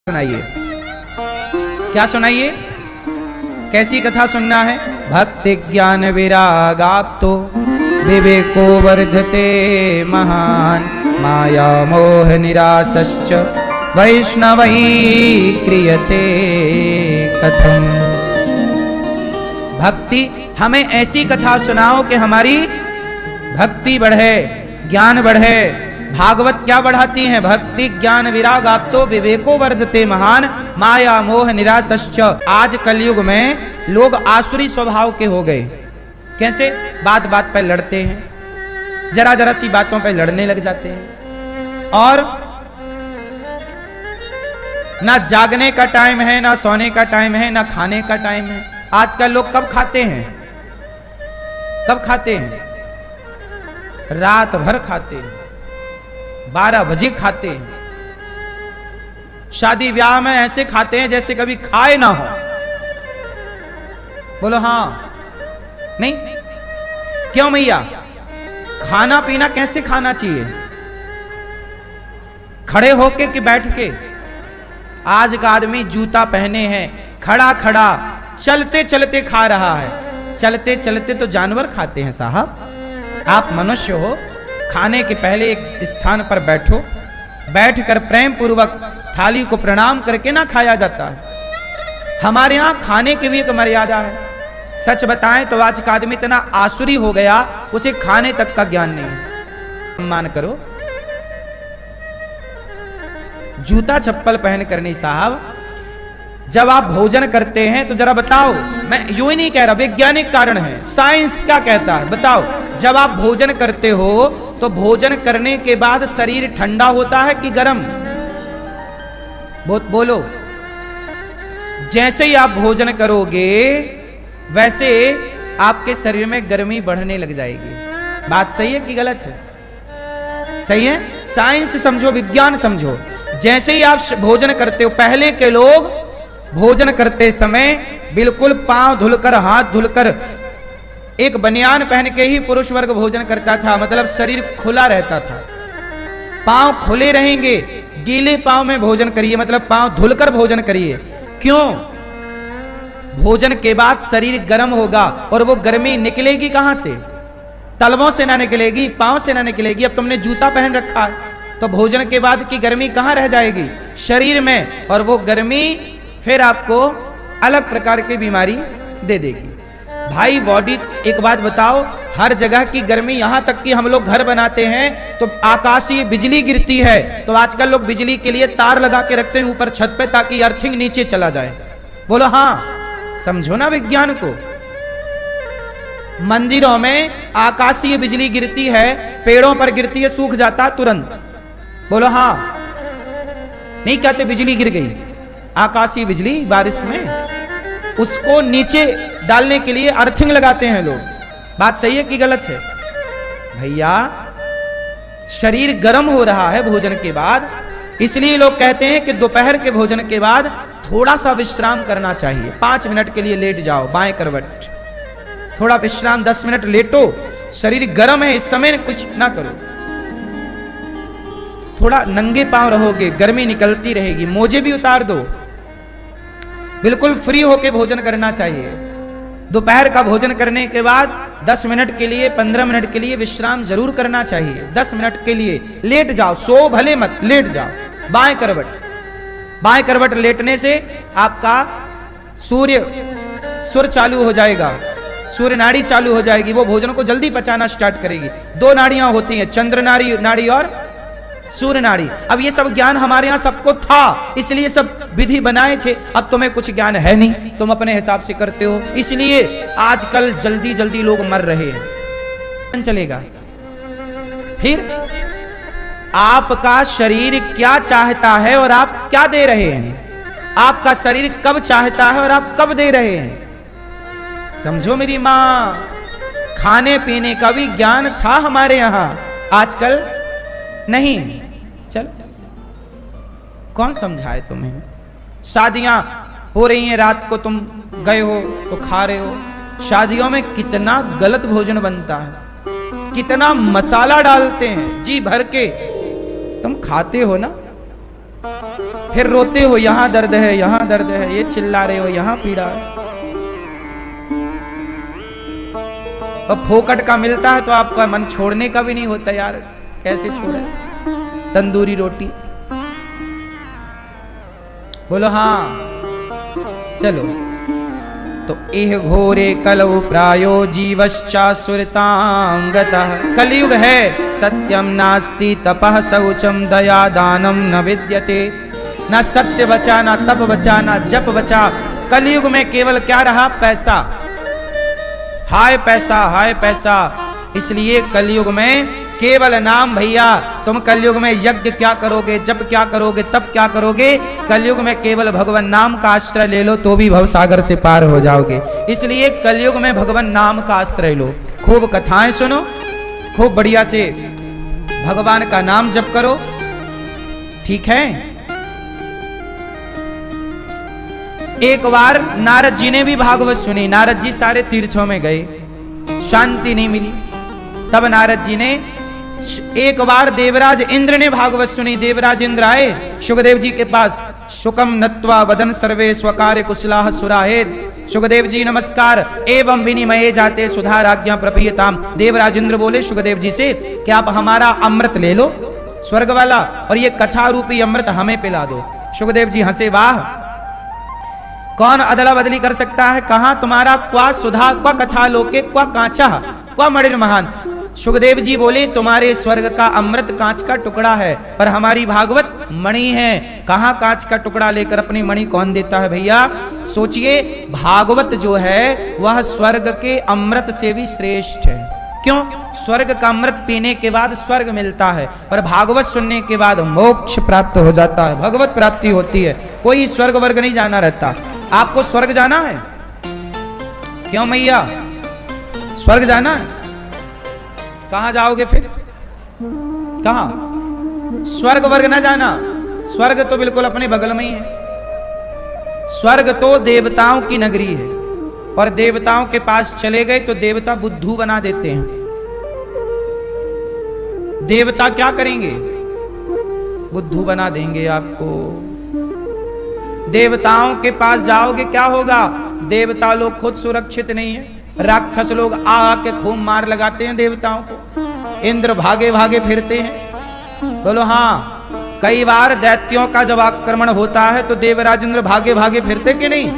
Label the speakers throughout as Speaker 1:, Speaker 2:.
Speaker 1: सुनाइए, क्या सुनाइए, कैसी कथा सुनना है? भक्ति ज्ञान विरागाप्तो विवेको वर्धते महान, माया मोह निरासश्च वैष्णवै क्रियते कथम। भक्ति, हमें ऐसी कथा सुनाओ कि हमारी भक्ति बढ़े, ज्ञान बढ़े। भागवत क्या बढ़ाती हैं? भक्ति ज्ञान विरागाप्तो विवेको वर्धते महान, माया मोह निरासश्च। आज कलयुग में लोग आसुरी स्वभाव के हो गए। कैसे? बात बात पर लड़ते हैं, जरा जरा सी बातों पर लड़ने लग जाते हैं, और ना जागने का टाइम है, ना सोने का टाइम है, ना खाने का टाइम है। आजकल लोग कब खाते हैं? कब खाते हैं? रात भर खाते हैं, 12 बजे खाते हैं। शादी ब्याह में ऐसे खाते हैं जैसे कभी खाए ना हो। बोलो हाँ नहीं? क्यों भैया? खाना पीना कैसे खाना चाहिए? खड़े होके कि बैठ के? आज का आदमी जूता पहने हैं, खड़ा खड़ा चलते चलते खा रहा है। चलते चलते तो जानवर खाते हैं साहब, आप मनुष्य हो। खाने के पहले एक स्थान पर बैठो, बैठकर प्रेम पूर्वक थाली को प्रणाम करके ना खाया जाता है। हमारे यहां खाने की भी एक मर्यादा है। सच बताएं तो आज का आदमी इतना आसुरी हो गया, उसे खाने तक का ज्ञान नहीं है। सम्मान करो, जूता चप्पल पहन कर नहीं साहब। जब आप भोजन करते हैं तो जरा बताओ, मैं यूं ही नहीं कह रहा, वैज्ञानिक कारण है, साइंस क्या कहता है बताओ। जब आप भोजन करते हो तो भोजन करने के बाद शरीर ठंडा होता है कि गर्म? बोलो। जैसे ही आप भोजन करोगे वैसे आपके शरीर में गर्मी बढ़ने लग जाएगी। बात सही है कि गलत है? सही है। साइंस समझो, विज्ञान समझो। जैसे ही आप भोजन करते हो, पहले के लोग भोजन करते समय बिल्कुल पांव धुलकर, हाथ धुलकर, एक बनियान पहन के ही पुरुष वर्ग भोजन करता था। मतलब शरीर खुला रहता था, पांव खुले रहेंगे। गीले पांव में भोजन करिए, मतलब पांव धुलकर भोजन करिए। क्यों? भोजन के बाद शरीर गर्म होगा, और वो गर्मी निकलेगी कहां से? तलवों से ना निकलेगी, पांव से ना निकलेगी। अब तुमने जूता पहन रखा है तो भोजन के बाद की गर्मी कहां रह जाएगी? शरीर में, और वो गर्मी फिर आपको अलग प्रकार की बीमारी दे देगी। भाई बॉडी, एक बात बताओ, हर जगह की गर्मी, यहां तक कि हम लोग घर बनाते हैं तो आकाशीय बिजली गिरती है, तो आजकल लोग बिजली के लिए तार लगा के रखते हैं ऊपर छत पे ताकि अर्थिंग नीचे चला जाए। बोलो हाँ, समझो ना विज्ञान को। मंदिरों में आकाशीय बिजली गिरती है, पेड़ों पर गिरती है, सूख जाता तुरंत। बोलो हाँ, नहीं कहते बिजली गिर गई। आकाशीय बिजली बारिश में, उसको नीचे डालने के लिए अर्थिंग लगाते हैं लोग। बात सही है कि गलत है? भैया शरीर गर्म हो रहा है भोजन के बाद, इसलिए लोग कहते हैं कि दोपहर के भोजन के बाद थोड़ा सा विश्राम करना चाहिए। 5 मिनट के लिए लेट जाओ, बाएं करवट, थोड़ा विश्राम, 10 मिनट लेटो। शरीर गर्म है, इस समय कुछ ना करो। थोड़ा नंगे पांव रहोगे, गर्मी निकलती रहेगी, मोजे भी उतार दो। बिल्कुल फ्री होके भोजन करना चाहिए। दोपहर का भोजन करने के बाद 10 मिनट के लिए, 15 मिनट के लिए विश्राम जरूर करना चाहिए। 10 मिनट के लिए लेट जाओ, सो भले मत, लेट जाओ बाएं करवट। बाएं करवट लेटने से आपका सुर चालू हो जाएगा, सूर्य नाड़ी चालू हो जाएगी, वो भोजन को जल्दी पचाना स्टार्ट करेगी। 2 नाड़ियां होती हैं, चंद्र नाड़ी और सूर्य नाड़ी। अब ये सब ज्ञान हमारे यहां सबको था, इसलिए सब विधि बनाए थे। अब तुम्हें कुछ ज्ञान है नहीं, तुम अपने हिसाब से करते हो, इसलिए आजकल जल्दी जल्दी लोग मर रहे हैं। चलेगा फिर आपका शरीर क्या चाहता है और आप क्या दे रहे हैं? आपका शरीर कब चाहता है और आप कब दे रहे हैं? समझो मेरी मां, खाने पीने का भी ज्ञान था हमारे यहां, आजकल नहीं। चल कौन समझाए तुम्हें? शादियां हो रही हैं, रात को तुम गए हो तो खा रहे हो। शादियों में कितना गलत भोजन बनता है, कितना मसाला डालते हैं जी भर के, तुम खाते हो ना। फिर रोते हो यहां दर्द है, यहां दर्द है, ये चिल्ला रहे हो यहां पीड़ा है। और फोकट का मिलता है तो आपका मन छोड़ने का भी नहीं होता यार, कैसे छोड़े। तंदूरी रोटी, बोलो हाँ चलो। तो एह घोरे कलौ प्रायो जीवश्चा सुरतांगतः। कलयुग है, सत्यम नास्ति तपः शौचम दया दानम न विद्यते। ना सत्य बचा, ना तप बचा, ना जप बचा। कलयुग में केवल क्या रहा? पैसा। हाय पैसा, हाय पैसा। इसलिए कलयुग में केवल नाम। भैया तुम कलयुग में यज्ञ क्या करोगे, जब क्या करोगे, तब क्या करोगे? कलयुग में केवल भगवान नाम का आश्रय ले लो तो भी भवसागर से पार हो जाओगे। इसलिए कलयुग में भगवान नाम का आश्रय लो, खूब कथाएं सुनो, खूब बढ़िया से भगवान का नाम जप करो, ठीक है। एक बार नारद जी ने भी भागवत सुनी। नारद जी सारे तीर्थों में गए, शांति नहीं मिली। तब नारद जी ने एक बार देवराज इंद्र ने भागवत सुनी। देवराज इंद्र आए सुखदेव जी के पास। शुकम नत्वा वदन सर्वे स्वकार्य कुशलाः सुराहेत। सुखदेव जी नमस्कार। एवं विनिमये जाते सुधा राज्ञा प्रपीयताम। देवराज इंद्र बोले सुखदेव जी से कि आप हमारा अमृत ले लो स्वर्ग वाला, और ये कथा रूपी अमृत हमें पिला दो। सुखदेव जी हंसे, वाह कौन अदला बदली कर सकता है? कहां तुम्हारा क्वा सुधा, क्वा कथा लोके, क्वा कांचा, क्वा मणिर महान। सुखदेव जी बोले तुम्हारे स्वर्ग का अमृत कांच का टुकड़ा है, पर हमारी भागवत मणि है। कहां कांच का टुकड़ा लेकर अपनी मणि कौन देता है भैया? सोचिए, भागवत जो है वह स्वर्ग के अमृत से भी श्रेष्ठ है। क्यों? स्वर्ग का अमृत पीने के बाद स्वर्ग मिलता है, पर भागवत सुनने के बाद मोक्ष प्राप्त हो जाता है, भगवत प्राप्ति होती है। कोई स्वर्ग वर्ग नहीं जाना रहता। आपको स्वर्ग जाना है? क्यों मैया, स्वर्ग जाना है? कहां जाओगे फिर? कहां? स्वर्ग वर्ग ना जाना। स्वर्ग तो बिल्कुल अपने बगल में ही है। स्वर्ग तो देवताओं की नगरी है, और देवताओं के पास चले गए तो देवता बुद्धू बना देते हैं। देवता क्या करेंगे? बुद्धू बना देंगे आपको। देवताओं के पास जाओगे क्या होगा? देवता लोग खुद सुरक्षित नहीं है, राक्षस लोग आके खूब मार लगाते हैं देवताओं को। इंद्र भागे भागे फिरते हैं। बोलो हाँ। कई बार दैत्यों का जब आक्रमण होता है तो देवराज इंद्र भागे भागे फिरते कि नहीं?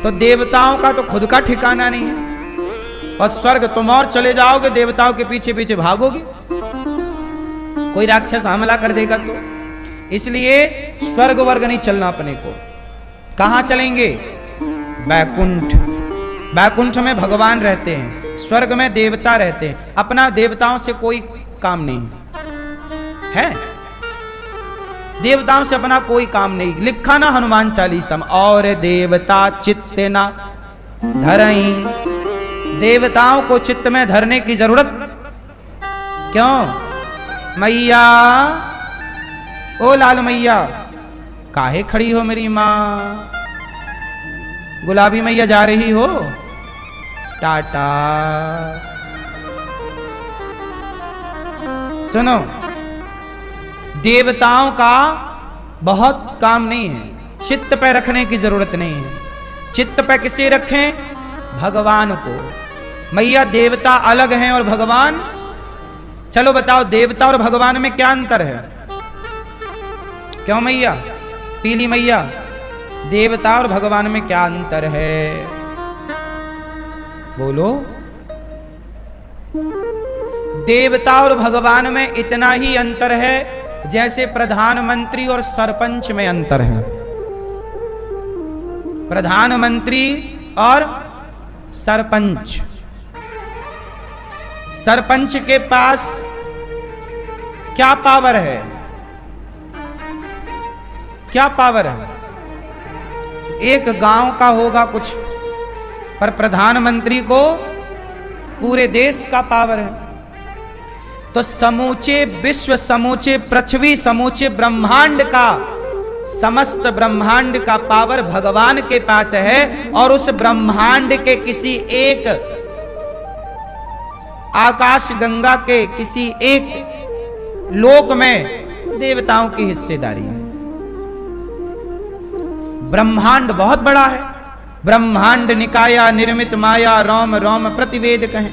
Speaker 1: तो देवताओं का तो खुद का ठिकाना नहीं है। और स्वर्ग तुम और चले जाओगे, देवताओं के पीछे पीछे भागोगे, कोई राक्षस हमला कर देगा तो। इसलिए स्वर्ग वर्ग नहीं चलना अपने को। कहां चलेंगे? बैकुंठ। बैकुंठ में भगवान रहते हैं, स्वर्ग में देवता रहते हैं। अपना देवताओं से कोई काम नहीं है, देवताओं से अपना कोई काम नहीं। लिखा ना हनुमान चालीसा में, और देवता चित्त ना धरई। देवताओं को चित्त में धरने की जरूरत क्यों? मैया, ओ लाल मैया, काहे खड़ी हो मेरी माँ? गुलाबी मैया जा रही हो? टाटा। सुनो, देवताओं का बहुत काम नहीं है, चित्त पे रखने की जरूरत नहीं है। चित्त पे किसे रखें? भगवान को। मैया देवता अलग हैं और भगवान, चलो बताओ देवता और भगवान में क्या अंतर है? क्यों मैया, पीली मैया, देवता और भगवान में क्या अंतर है? बोलो। देवता और भगवान में इतना ही अंतर है जैसे प्रधानमंत्री और सरपंच में अंतर है। प्रधानमंत्री और सरपंच। सरपंच के पास क्या पावर है? क्या पावर है? एक गांव का होगा कुछ, पर प्रधानमंत्री को पूरे देश का पावर है। तो समूचे विश्व, समूचे पृथ्वी, समूचे ब्रह्मांड का, समस्त ब्रह्मांड का पावर भगवान के पास है। और उस ब्रह्मांड के किसी एक आकाश गंगा के किसी एक लोक में देवताओं की हिस्सेदारी है। ब्रह्मांड बहुत बड़ा है। ब्रह्मांड निकाया निर्मित माया रोम रोम प्रतिवेद कहें।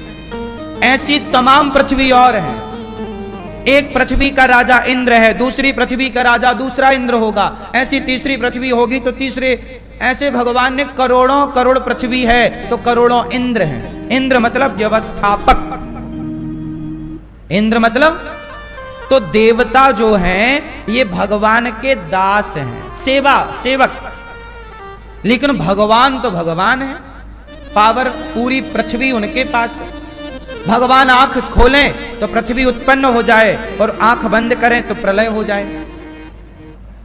Speaker 1: ऐसी तमाम पृथ्वी और हैं। एक पृथ्वी का राजा इंद्र है, दूसरी पृथ्वी का राजा दूसरा इंद्र होगा, ऐसी तीसरी पृथ्वी होगी तो तीसरे, ऐसे भगवान ने करोड़ों करोड़ पृथ्वी है तो करोड़ों इंद्र हैं। इंद्र मतलब व्यवस्थापक, इंद्र मतलब, तो देवता जो हैं ये भगवान के दास हैं, सेवक। लेकिन भगवान तो भगवान है, पावर पूरी पृथ्वी उनके पास है। भगवान आंख खोलें तो पृथ्वी उत्पन्न हो जाए और आंख बंद करें तो प्रलय हो जाए।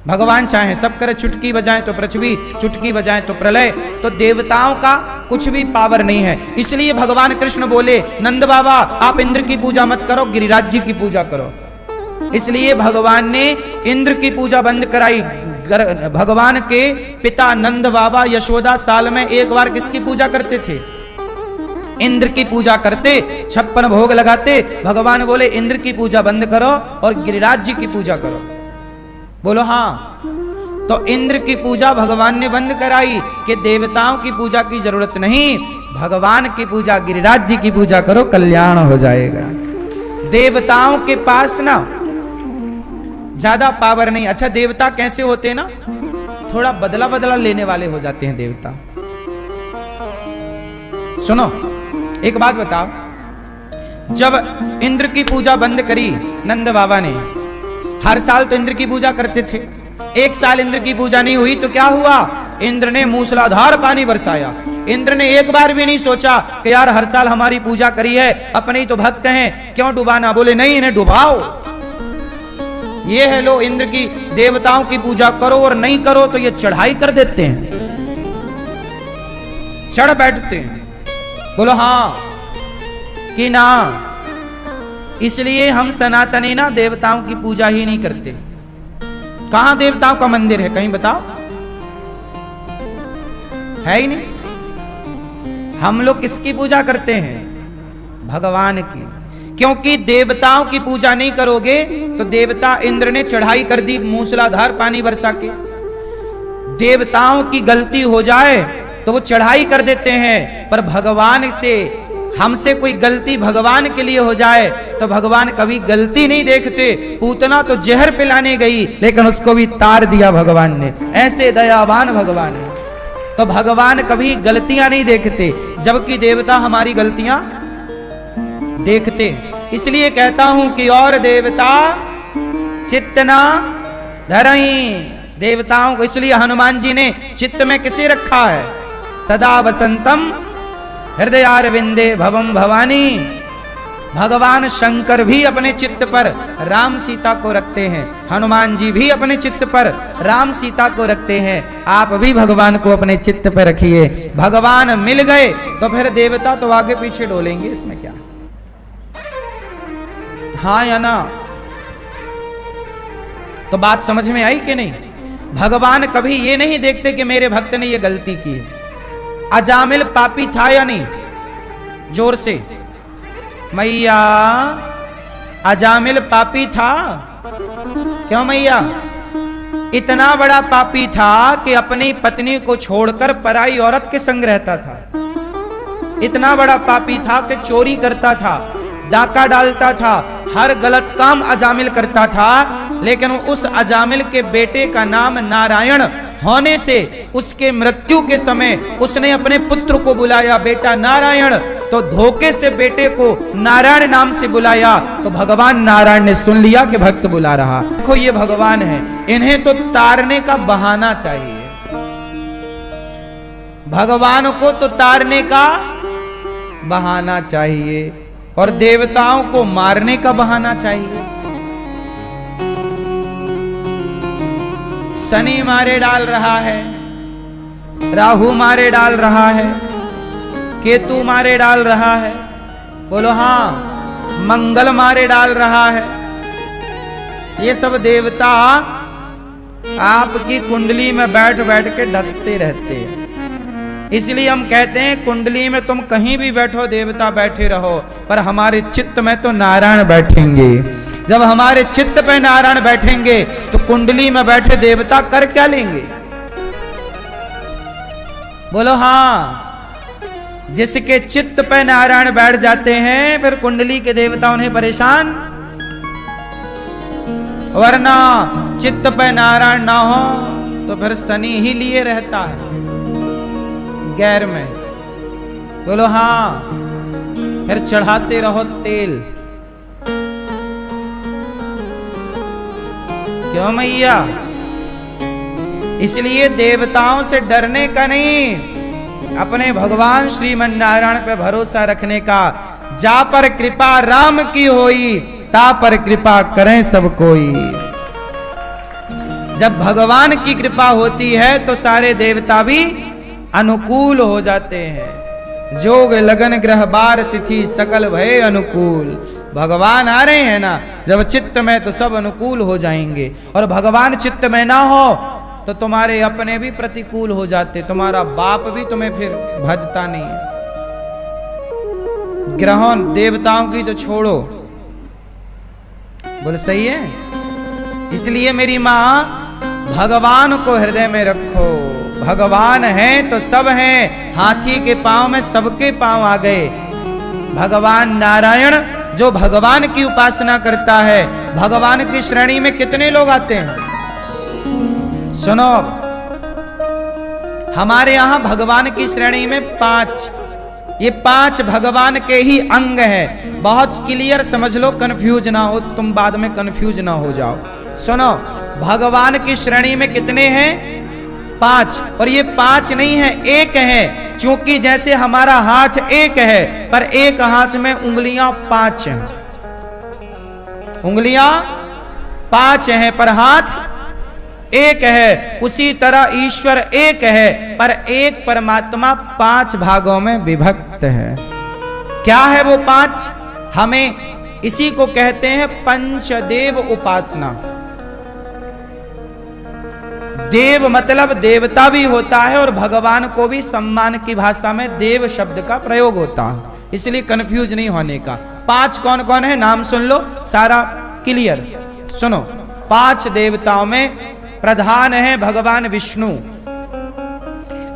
Speaker 1: भगवान चाहे सब करे, चुटकी बजाएं तो पृथ्वी, चुटकी बजाएं तो प्रलय। तो देवताओं का कुछ भी पावर नहीं है। इसलिए भगवान कृष्ण बोले, नंद बाबा आप इंद्र की पूजा मत करो, गिरिराज जी की पूजा करो। इसलिए भगवान ने इंद्र की पूजा बंद कराई। भगवान के पिता नंद बाबा यशोदा साल में एक बार किसकी पूजा करते थे? इंद्र की पूजा करते, 56 भोग लगाते। भगवान बोले इंद्र की पूजा बंद करो और गिरिराज जी की पूजा करो। बोलो हाँ। तो इंद्र की पूजा भगवान ने बंद कराई कि देवताओं की पूजा की जरूरत नहीं, भगवान की पूजा, गिरिराज जी की पूजा करो, कल्याण हो जाएगा। देवताओं के पास ना ज्यादा पावर नहीं। अच्छा, देवता कैसे होते हैं ना, थोड़ा बदला बदला लेने वाले हो जाते हैं देवता। सुनो एक बात बताओ, जब इंद्र की पूजा बंद करी नंद बाबा ने, हर साल तो इंद्र की पूजा करते थे, एक साल इंद्र की पूजा नहीं हुई तो क्या हुआ? इंद्र ने मूसलाधार पानी बरसाया। इंद्र ने एक बार भी नहीं सोचा कि यार हर साल हमारी पूजा करी है, अपने ही तो भक्त हैं, क्यों डुबाना। बोले नहीं, इन्हें डुबाओ। ये है लो, इंद्र की देवताओं की पूजा करो और नहीं करो तो ये चढ़ाई कर देते हैं, चढ़ बैठते हैं। बोलो हाँ कि ना। इसलिए हम सनातनी ना देवताओं की पूजा ही नहीं करते। कहां देवताओं का मंदिर है, कहीं बताओ? है ही नहीं। हम लोग किसकी पूजा करते हैं? भगवान की। क्योंकि देवताओं की पूजा नहीं करोगे तो देवता इंद्र ने चढ़ाई कर दी मूसलाधार पानी बरसा के। देवताओं की गलती हो जाए तो वो चढ़ाई कर देते हैं, पर भगवान से, हमसे कोई गलती भगवान के लिए हो जाए तो भगवान कभी गलती नहीं देखते। पूतना तो जहर पिलाने गई लेकिन उसको भी तार दिया भगवान ने, ऐसे दयावान भगवान है। तो भगवान कभी गलतियां नहीं देखते, जबकि देवता हमारी गलतियां देखते। इसलिए कहता हूं कि और देवता चित्त ना धरई। देवताओं को इसलिए हनुमान जी ने चित्त में किसे रखा है? सदा वसंतम हृदयारविंदे भवम भवानी। भगवान शंकर भी अपने चित्त पर राम सीता को रखते हैं, हनुमान जी भी अपने चित्त पर राम सीता को रखते हैं। आप भी भगवान को अपने चित्त पर रखिए। भगवान मिल गए तो फिर देवता तो आगे पीछे डोलेंगे, इसमें क्या? हाँ या ना? तो बात समझ में आई कि नहीं? भगवान कभी ये नहीं देखते कि मेरे भक्त ने ये गलती की है। अजामिल पापी था या नहीं? जोर से मैया, अजामिल पापी था? क्यों मैया? इतना बड़ा पापी था कि अपनी पत्नी को छोड़कर पराई औरत के संग रहता था। इतना बड़ा पापी था कि चोरी करता था, डाका डालता था, हर गलत काम अजामिल करता था। लेकिन उस अजामिल के बेटे का नाम नारायण होने से उसके मृत्यु के समय उसने अपने पुत्र को बुलाया बेटा नारायण। तो धोखे से बेटे को नारायण नाम से बुलाया तो भगवान नारायण ने सुन लिया कि भक्त बुला रहा। देखो ये भगवान है, इन्हें तो तारने का बहाना चाहिए। भगवान को तो तारने का बहाना चाहिए और देवताओं को मारने का बहाना चाहिए। शनि मारे डाल रहा है, राहु मारे डाल रहा है, केतु मारे डाल रहा है। बोलो हाँ। मंगल मारे डाल रहा है। ये सब देवता आपकी कुंडली में बैठ बैठ के डसते रहते हैं। इसलिए हम कहते हैं कुंडली में तुम कहीं भी बैठो, देवता बैठे रहो, पर हमारे चित्त में तो नारायण बैठेंगे। जब हमारे चित्त पे नारायण बैठेंगे तो कुंडली में बैठे देवता कर क्या लेंगे? बोलो हाँ। जिसके चित्त पे नारायण बैठ जाते हैं फिर कुंडली के देवता उन्हें परेशान, वरना चित्त पे नारायण ना हो तो फिर शनि ही लिए रहता है गैर में। बोलो हाँ। फिर चढ़ाते रहो तेल। क्यों मैया? इसलिए देवताओं से डरने का नहीं, अपने भगवान श्रीमन नारायण पे भरोसा रखने का। जा पर कृपा राम की होई, ता पर कृपा करें सब कोई। जब भगवान की कृपा होती है तो सारे देवता भी अनुकूल हो जाते हैं। जोग लगन ग्रह बार तिथि सकल भय अनुकूल। भगवान आ रहे हैं ना, जब चित्त में तो सब अनुकूल हो जाएंगे। और भगवान चित्त में ना हो तो तुम्हारे अपने भी प्रतिकूल हो जाते, तुम्हारा बाप भी तुम्हें फिर भजता नहीं है। ग्रहों देवताओं की तो छोड़ो, बोले सही है। इसलिए मेरी मां, भगवान को हृदय में रखो। भगवान है तो सब हैं। हाथी के पांव में सबके पांव आ गए। भगवान नारायण जो भगवान की उपासना करता है, भगवान की श्रेणी में कितने लोग आते हैं? सुनो, हमारे यहां भगवान की श्रेणी में 5, ये 5 भगवान के ही अंग है। बहुत क्लियर समझ लो, कंफ्यूज ना हो तुम, बाद में कंफ्यूज ना हो जाओ। सुनो, भगवान की श्रेणी में कितने हैं? 5। और ये 5 नहीं है, 1 है। क्योंकि जैसे हमारा हाथ 1 है, पर एक हाथ में उंगलियां 5 हैं। उंगलियां 5 हैं पर हाथ 1 है। उसी तरह ईश्वर 1 है, पर एक परमात्मा 5 भागों में विभक्त है। क्या है वो 5? हमें इसी को कहते हैं पंचदेव उपासना। देव मतलब देवता भी होता है, और भगवान को भी सम्मान की भाषा में देव शब्द का प्रयोग होता है। इसलिए कंफ्यूज नहीं होने का। 5 कौन कौन है नाम सुन लो, सारा क्लियर सुनो। 5 देवताओं में प्रधान है भगवान विष्णु,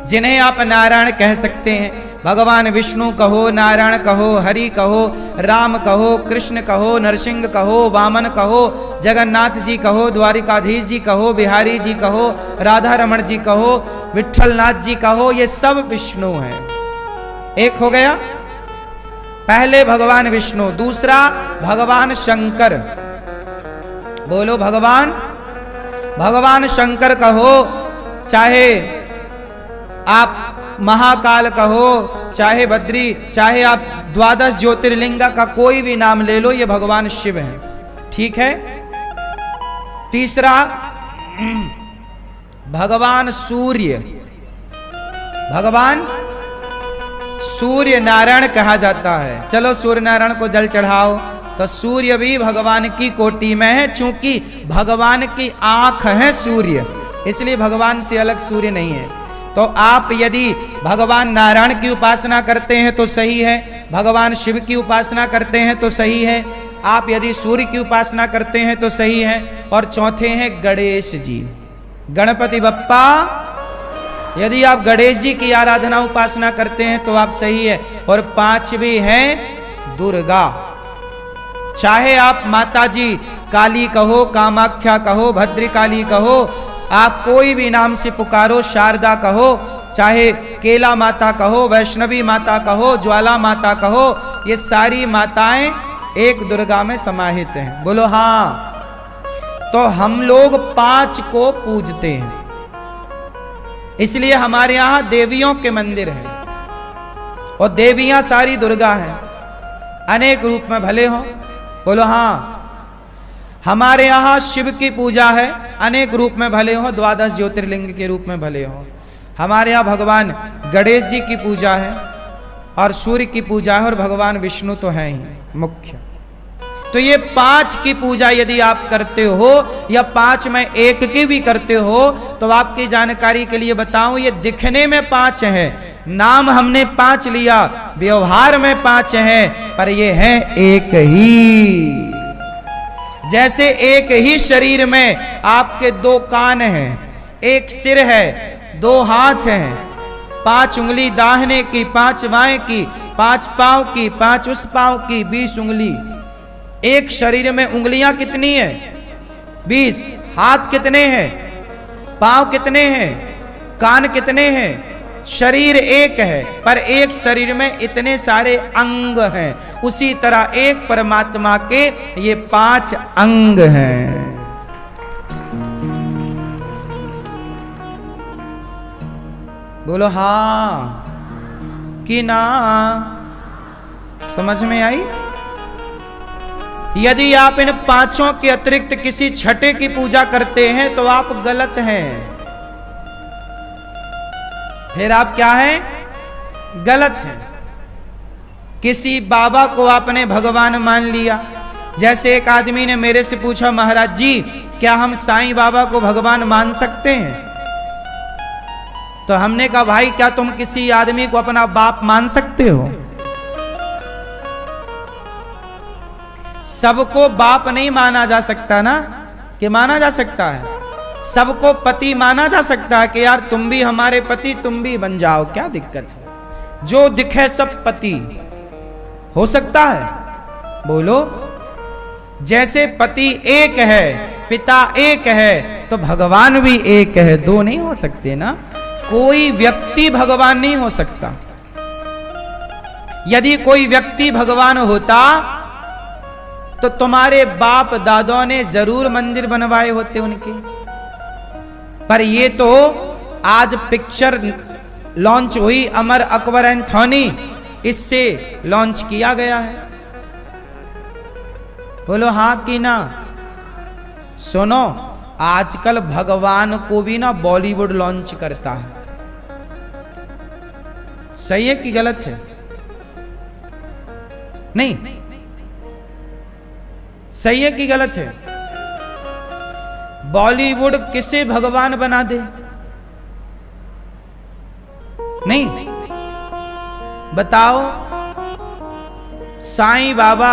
Speaker 1: जिन्हें आप नारायण कह सकते हैं। भगवान विष्णु कहो, नारायण कहो, हरि कहो, राम कहो, कृष्ण कहो, नरसिंह कहो, वामन कहो, जगन्नाथ जी कहो, द्वारिकाधीश जी कहो, बिहारी जी कहो, राधा रमण जी कहो, विठलनाथ जी कहो, ये सब विष्णु हैं। एक हो गया पहले भगवान विष्णु। दूसरा भगवान शंकर। बोलो भगवान शंकर कहो, चाहे आप महाकाल कहो, चाहे बद्री, चाहे आप 12 ज्योतिर्लिंगा का कोई भी नाम ले लो, ये भगवान शिव है। ठीक है। तीसरा भगवान सूर्य। भगवान सूर्य नारायण कहा जाता है। चलो सूर्य नारायण को जल चढ़ाओ। तो सूर्य भी भगवान की कोटि में है, चूंकि भगवान की आंख है सूर्य, इसलिए भगवान से अलग सूर्य नहीं है। तो आप यदि भगवान नारायण की उपासना करते हैं तो सही है, भगवान शिव की उपासना करते हैं तो सही है, आप यदि सूर्य की उपासना करते हैं तो सही है। और चौथे हैं गणेश जी, गणपति बप्पा। यदि आप गणेश जी की आराधना उपासना करते हैं तो आप सही है। और 5वीं है दुर्गा। चाहे आप माता जी काली कहो, कामाख्या कहो, भद्रकाली कहो, आप कोई भी नाम से पुकारो, शारदा कहो, चाहे केला माता कहो, वैष्णवी माता कहो, ज्वाला माता कहो, ये सारी माताएं एक दुर्गा में समाहित हैं। बोलो हाँ। तो हम लोग 5 को पूजते हैं, इसलिए हमारे यहां देवियों के मंदिर हैं। और देवियां सारी दुर्गा हैं, अनेक रूप में भले हो। बोलो हाँ। हमारे यहाँ शिव की पूजा है, अनेक रूप में भले हो, 12 ज्योतिर्लिंग के रूप में भले हो। हमारे यहाँ भगवान गणेश जी की पूजा है, और सूर्य की पूजा है, और भगवान विष्णु तो है ही मुख्य। तो ये 5 की पूजा यदि आप करते हो, या 5 में एक की भी करते हो, तो आपकी जानकारी के लिए बताऊं, ये दिखने में 5 है, नाम हमने 5 लिया, व्यवहार में 5 है, पर ये है एक ही। जैसे एक ही शरीर में आपके 2 कान हैं, एक सिर है, 2 हाथ हैं, 5 उंगली दाहिने की, 5 बाएं की, 5 पांव की, 5 उस पांव की, 20 उंगली। एक शरीर में उंगलियां कितनी है? 20। हाथ कितने हैं? पांव कितने हैं? कान कितने हैं? शरीर एक है, पर एक शरीर में इतने सारे अंग हैं। उसी तरह एक परमात्मा के ये 5 अंग हैं। बोलो हाँ कि ना? समझ में आई? यदि आप इन 5 के अतिरिक्त किसी छठे की पूजा करते हैं तो आप गलत हैं। फिर आप क्या हैं? गलत हैं। किसी बाबा को आपने भगवान मान लिया। जैसे एक आदमी ने मेरे से पूछा, महाराज जी क्या हम साईं बाबा को भगवान मान सकते हैं? तो हमने कहा, भाई क्या तुम किसी आदमी को अपना बाप मान सकते हो? सबको बाप नहीं माना जा सकता ना, कि माना जा सकता है? सबको पति माना जा सकता है कि यार तुम भी हमारे पति, तुम भी बन जाओ, क्या दिक्कत है? जो दिखे सब पति हो सकता है? बोलो। जैसे पति एक है, पिता एक है, तो भगवान भी एक है। 2 नहीं हो सकते ना। कोई व्यक्ति भगवान नहीं हो सकता। यदि कोई व्यक्ति भगवान होता तो तुम्हारे बाप दादों ने जरूर मंदिर बनवाए होते उनके। पर ये तो आज पिक्चर लॉन्च हुई, अमर अकबर एंथोनी, इससे लॉन्च किया गया है। बोलो हाँ कि ना? सुनो, आजकल भगवान को भी ना बॉलीवुड लॉन्च करता है। सही है कि गलत है? नहीं, सही है कि गलत है? बॉलीवुड किसे भगवान बना दे? नहीं, बताओ। साईं बाबा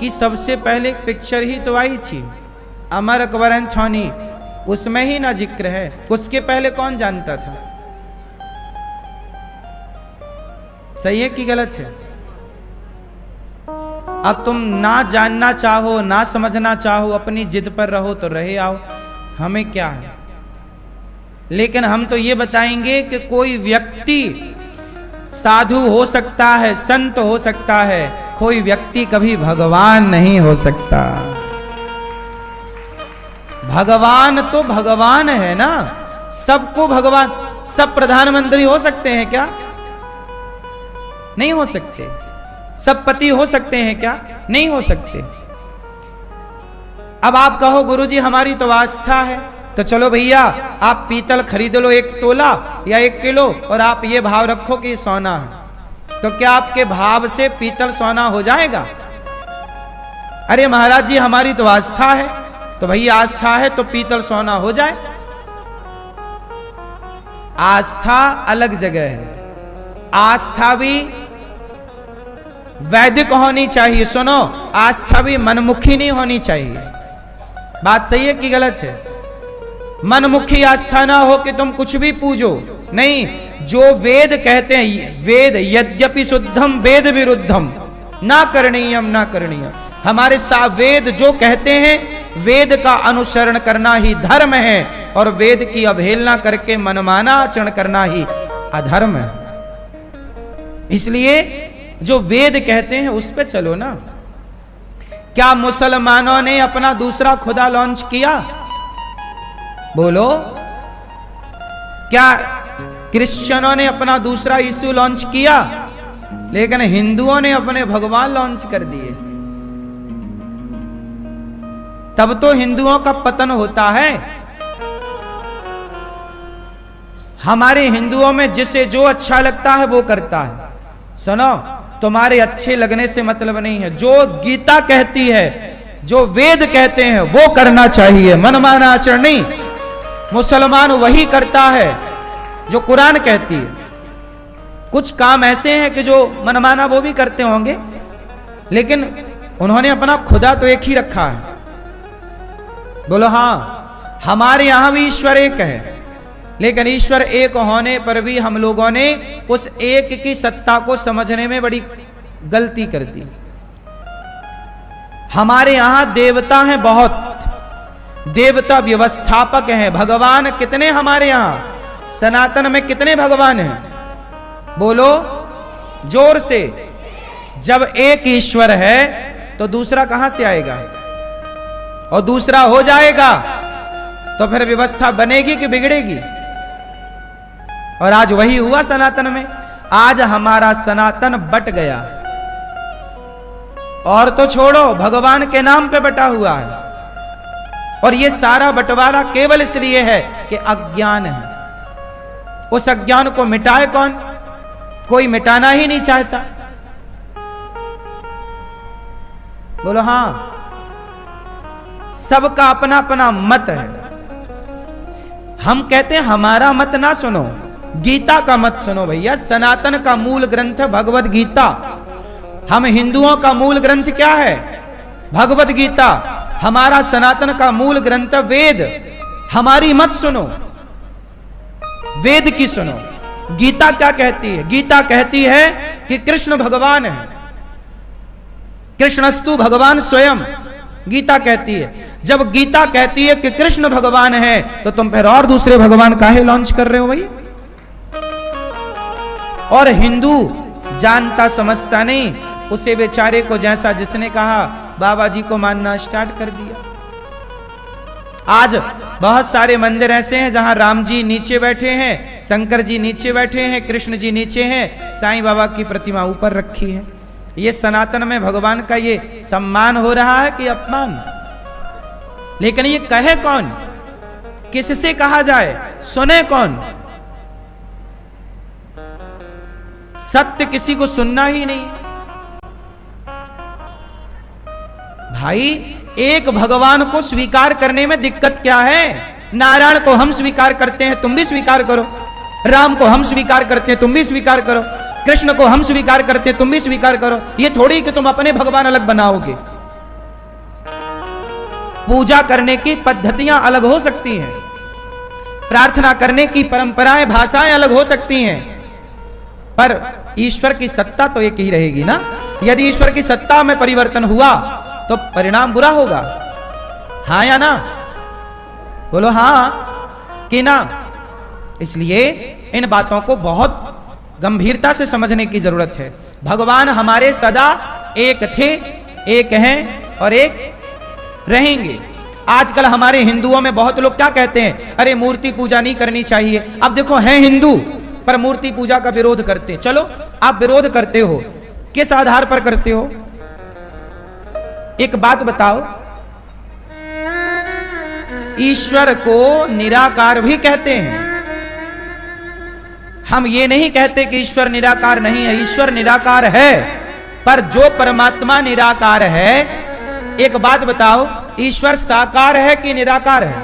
Speaker 1: की सबसे पहले पिक्चर ही तो आई थी, अमर अकबर एंथोनी, उसमें ही ना जिक्र है। उसके पहले कौन जानता था? सही है कि गलत है? अब तुम ना जानना चाहो, ना समझना चाहो, अपनी जिद पर रहो तो रहे आओ, हमें क्या है। लेकिन हम तो ये बताएंगे कि कोई व्यक्ति साधु हो सकता है, संत हो सकता है, कोई व्यक्ति कभी भगवान नहीं हो सकता। भगवान तो भगवान है ना, सबको भगवान। सब प्रधानमंत्री हो सकते हैं क्या? नहीं हो सकते। सब पति हो सकते हैं क्या? नहीं हो सकते। अब आप कहो गुरुजी हमारी तो आस्था है, तो चलो भैया आप पीतल खरीद लो 1 तोला या 1 किलो, और आप ये भाव रखो कि सोना है। तो क्या आपके भाव से पीतल सोना हो जाएगा? अरे महाराज जी हमारी तो आस्था है, तो भैया आस्था है तो पीतल सोना हो जाए। आस्था अलग जगह है। आस्था भी वैदिक होनी चाहिए। सुनो, आस्था भी मनमुखी नहीं होनी चाहिए। बात सही है कि गलत है? मनमुखी आस्था ना हो कि तुम कुछ भी पूजो, नहीं। जो वेद कहते हैं, वेद यद्यपि शुद्धम वेद विरुद्धम ना करणीयम ना करणीयम, हमारे वेद जो कहते हैं, वेद का अनुसरण करना ही धर्म है, और वेद की अवहेलना करके मनमाना आचरण करना ही अधर्म है। इसलिए जो वेद कहते हैं उस पे चलो ना। क्या मुसलमानों ने अपना दूसरा खुदा लॉन्च किया? बोलो। क्या क्रिश्चियनों ने अपना दूसरा यीशु लॉन्च किया? लेकिन हिंदुओं ने अपने भगवान लॉन्च कर दिए। तब तो हिंदुओं का पतन होता है। हमारे हिंदुओं में जिसे जो अच्छा लगता है वो करता है। सुनो, तुम्हारे अच्छे लगने से मतलब नहीं है। जो गीता कहती है, जो वेद कहते हैं वो करना चाहिए, मनमाना आचरण नहीं। मुसलमान वही करता है जो कुरान कहती है। कुछ काम ऐसे हैं कि जो मनमाना वो भी करते होंगे, लेकिन उन्होंने अपना खुदा तो एक ही रखा है। बोलो हाँ। हमारे यहां भी ईश्वर एक है, लेकिन ईश्वर एक होने पर भी हम लोगों ने उस एक की सत्ता को समझने में बड़ी गलती कर दी। हमारे यहां देवता हैं बहुत, देवता व्यवस्थापक हैं। भगवान कितने हमारे यहां सनातन में कितने भगवान हैं? बोलो जोर से। जब एक ईश्वर है तो दूसरा कहां से आएगा? और दूसरा हो जाएगा तो फिर व्यवस्था बनेगी कि बिगड़ेगी? और आज वही हुआ सनातन में। आज हमारा सनातन बट गया, और तो छोड़ो भगवान के नाम पे बटा हुआ है। और ये सारा बंटवारा केवल इसलिए है कि अज्ञान है। उस अज्ञान को मिटाए कौन? कोई मिटाना ही नहीं चाहता। बोलो हां। सबका अपना अपना मत है। हम कहते हैं हमारा मत ना सुनो, गीता का मत सुनो भैया। सनातन का मूल ग्रंथ भगवत गीता। हम हिंदुओं का मूल ग्रंथ क्या है? भगवत गीता। हमारा सनातन का मूल ग्रंथ वेद। हमारी मत सुनो, वेद की सुनो। गीता क्या कहती है? गीता कहती है कि कृष्ण भगवान है, कृष्णस्तु भगवान स्वयं। गीता कहती है। जब गीता कहती है कि कृष्ण भगवान है, तो तुम फिर और दूसरे भगवान काहे लॉन्च कर रहे हो भाई? और हिंदू जानता समझता नहीं, उसे बेचारे को जैसा जिसने कहा बाबा जी को मानना स्टार्ट कर दिया। आज बहुत सारे मंदिर ऐसे हैं जहां राम जी नीचे बैठे हैं, शंकर जी नीचे बैठे हैं, कृष्ण जी नीचे हैं, साईं बाबा की प्रतिमा ऊपर रखी है। ये सनातन में भगवान का ये सम्मान हो रहा है कि अपमान? लेकिन ये कहे कौन? किससे कहा जाए? सुने कौन? सत्य किसी को सुनना ही नहीं। भाई एक भगवान को स्वीकार करने में दिक्कत क्या है? नारायण को हम स्वीकार करते हैं, तुम भी स्वीकार करो। राम को हम स्वीकार करते हैं, तुम भी स्वीकार करो। कृष्ण को हम स्वीकार करते हैं, तुम भी स्वीकार करो। ये थोड़ी कि तुम अपने भगवान अलग बनाओगे। पूजा करने की पद्धतियां अलग हो सकती हैं, प्रार्थना करने की परंपराएं, भाषाएं अलग हो सकती हैं, पर ईश्वर की सत्ता तो एक ही रहेगी ना। यदि ईश्वर की सत्ता में परिवर्तन हुआ तो परिणाम बुरा होगा। हां या ना? बोलो हां कि ना? इसलिए इन बातों को बहुत गंभीरता से समझने की जरूरत है। भगवान हमारे सदा एक थे, एक हैं और एक रहेंगे। आजकल हमारे हिंदुओं में बहुत लोग क्या कहते हैं? अरे मूर्ति पूजा नहीं करनी चाहिए। अब देखो हैं हिंदू पर मूर्ति पूजा का विरोध करते हैं। चलो आप विरोध करते हो, किस आधार पर करते हो? एक बात बताओ, ईश्वर को निराकार भी कहते हैं। हम ये नहीं कहते कि ईश्वर निराकार नहीं है, ईश्वर निराकार है। पर जो परमात्मा निराकार है, एक बात बताओ, ईश्वर साकार है कि निराकार है?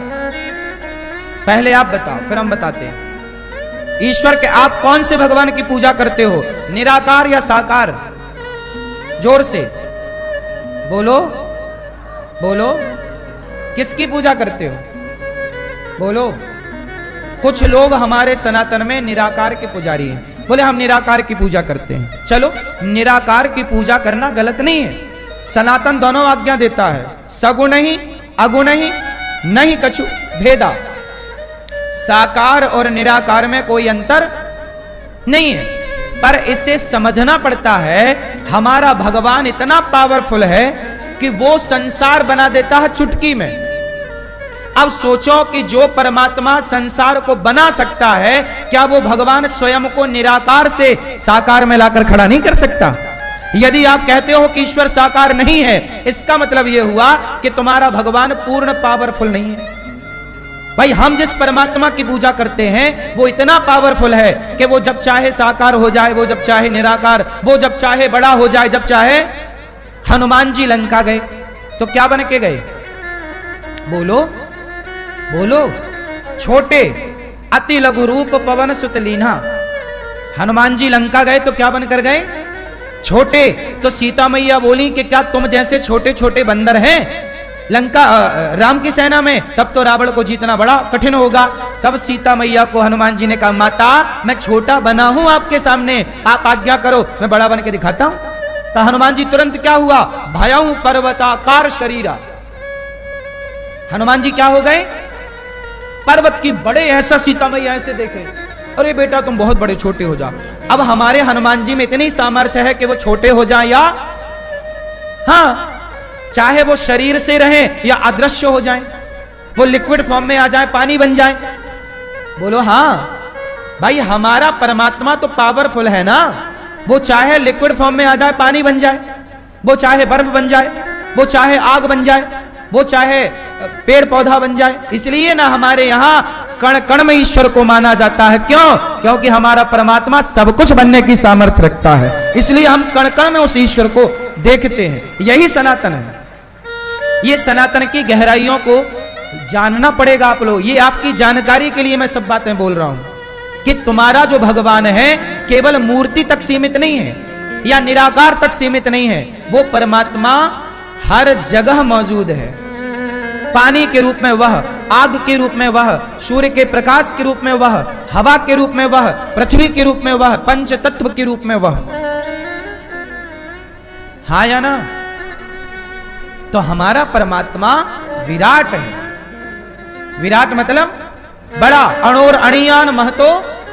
Speaker 1: पहले आप बताओ, फिर हम बताते हैं। ईश्वर के आप कौन से भगवान की पूजा करते हो, निराकार या साकार? जोर से बोलो, बोलो, किसकी पूजा करते हो? बोलो। कुछ लोग हमारे सनातन में निराकार के पुजारी हैं, बोले हम निराकार की पूजा करते हैं। चलो, निराकार की पूजा करना गलत नहीं है। सनातन दोनों आज्ञा देता है, सगुण ही अगुण ही नहीं कछु भेदा। साकार और निराकार में कोई अंतर नहीं है, पर इसे समझना पड़ता है। हमारा भगवान इतना पावरफुल है कि वो संसार बना देता है चुटकी में। अब सोचो कि जो परमात्मा संसार को बना सकता है, क्या वो भगवान स्वयं को निराकार से साकार में लाकर खड़ा नहीं कर सकता? यदि आप कहते हो कि ईश्वर साकार नहीं है, इसका मतलब यह हुआ कि तुम्हारा भगवान पूर्ण पावरफुल नहीं है। भाई हम जिस परमात्मा की पूजा करते हैं वो इतना पावरफुल है कि वो जब चाहे साकार हो जाए, वो जब चाहे निराकार, वो जब चाहे बड़ा हो जाए, जब चाहे। हनुमान जी लंका गए तो क्या बन के गए? बोलो, बोलो। छोटे अति लघु रूप पवन सुत लीन्हा। हनुमान जी लंका गए तो क्या बनकर गए? छोटे। तो सीता मैया बोली कि क्या तुम जैसे छोटे छोटे बंदर हैं? लंका राम की सेना में, तब तो रावण को जीतना बड़ा कठिन होगा। तब सीता मैया को हनुमान जी ने कहा, माता मैं छोटा बना हूं आपके सामने, आप आज्ञा करो मैं बड़ा बन के दिखाता हूं। तो हनुमान जी तुरंत क्या हुआ, भयं पर्वताकार शरीरा, हनुमान जी क्या हो गए, पर्वत की बड़े। ऐसा सीता मैया ऐसे देखे, अरे बेटा तुम बहुत बड़े, छोटे हो जाओ। अब हमारे हनुमान जी में इतनी सामर्थ्य है कि वो छोटे हो जाए या हाँ, चाहे वो शरीर से रहे या अदृश्य हो जाए, वो लिक्विड फॉर्म में आ जाए, पानी बन जाए। बोलो हाँ भाई, हमारा परमात्मा तो पावरफुल है ना, वो चाहे लिक्विड फॉर्म में आ जाए, पानी बन जाए, वो चाहे बर्फ बन जाए, वो चाहे आग बन जाए, वो चाहे पेड़ पौधा बन जाए। इसलिए ना हमारे यहाँ कण कण में ईश्वर को माना जाता है। क्यों? क्योंकि हमारा परमात्मा सब कुछ बनने की सामर्थ्य रखता है, इसलिए हम कण कण में उस ईश्वर को देखते हैं। यही सनातन है। ये सनातन की गहराइयों को जानना पड़ेगा आप लोग। ये आपकी जानकारी के लिए मैं सब बातें बोल रहा हूं कि तुम्हारा जो भगवान है केवल मूर्ति तक सीमित नहीं है या निराकार तक सीमित नहीं है, वो परमात्मा हर जगह मौजूद है। पानी के रूप में वह, आग के रूप में वह, सूर्य के प्रकाश के रूप में वह, हवा के रूप में वह, पृथ्वी के रूप में वह, पंच तत्व के रूप में वह। हाँ या ना? तो हमारा परमात्मा विराट है। विराट मतलब बड़ा, अणोर अणियान महतो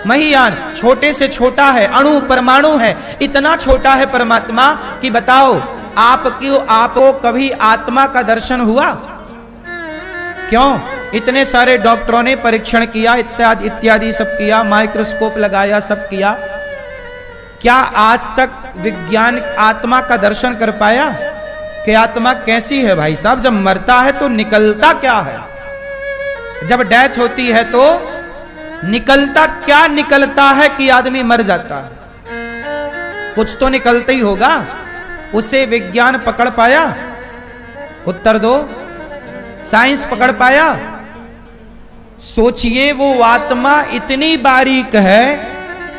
Speaker 1: महियान, छोटे से छोटा है, अणु परमाणु है, इतना छोटा है परमात्मा कि बताओ आपको कभी आत्मा का दर्शन हुआ? क्यों? इतने सारे डॉक्टरों ने परीक्षण किया, इत्यादि इत्यादि सब किया, माइक्रोस्कोप लगाया, सब किया, क्या आज तक विज्ञान आत्मा का दर्शन कर पाया कि आत्मा कैसी है? भाई साहब, जब मरता है तो निकलता क्या है? जब डेथ होती है तो निकलता क्या निकलता है कि आदमी मर जाता है? कुछ तो निकलता ही होगा। उसे विज्ञान पकड़ पाया? उत्तर दो। साइंस पकड़ पाया? सोचिए, वो आत्मा इतनी बारीक है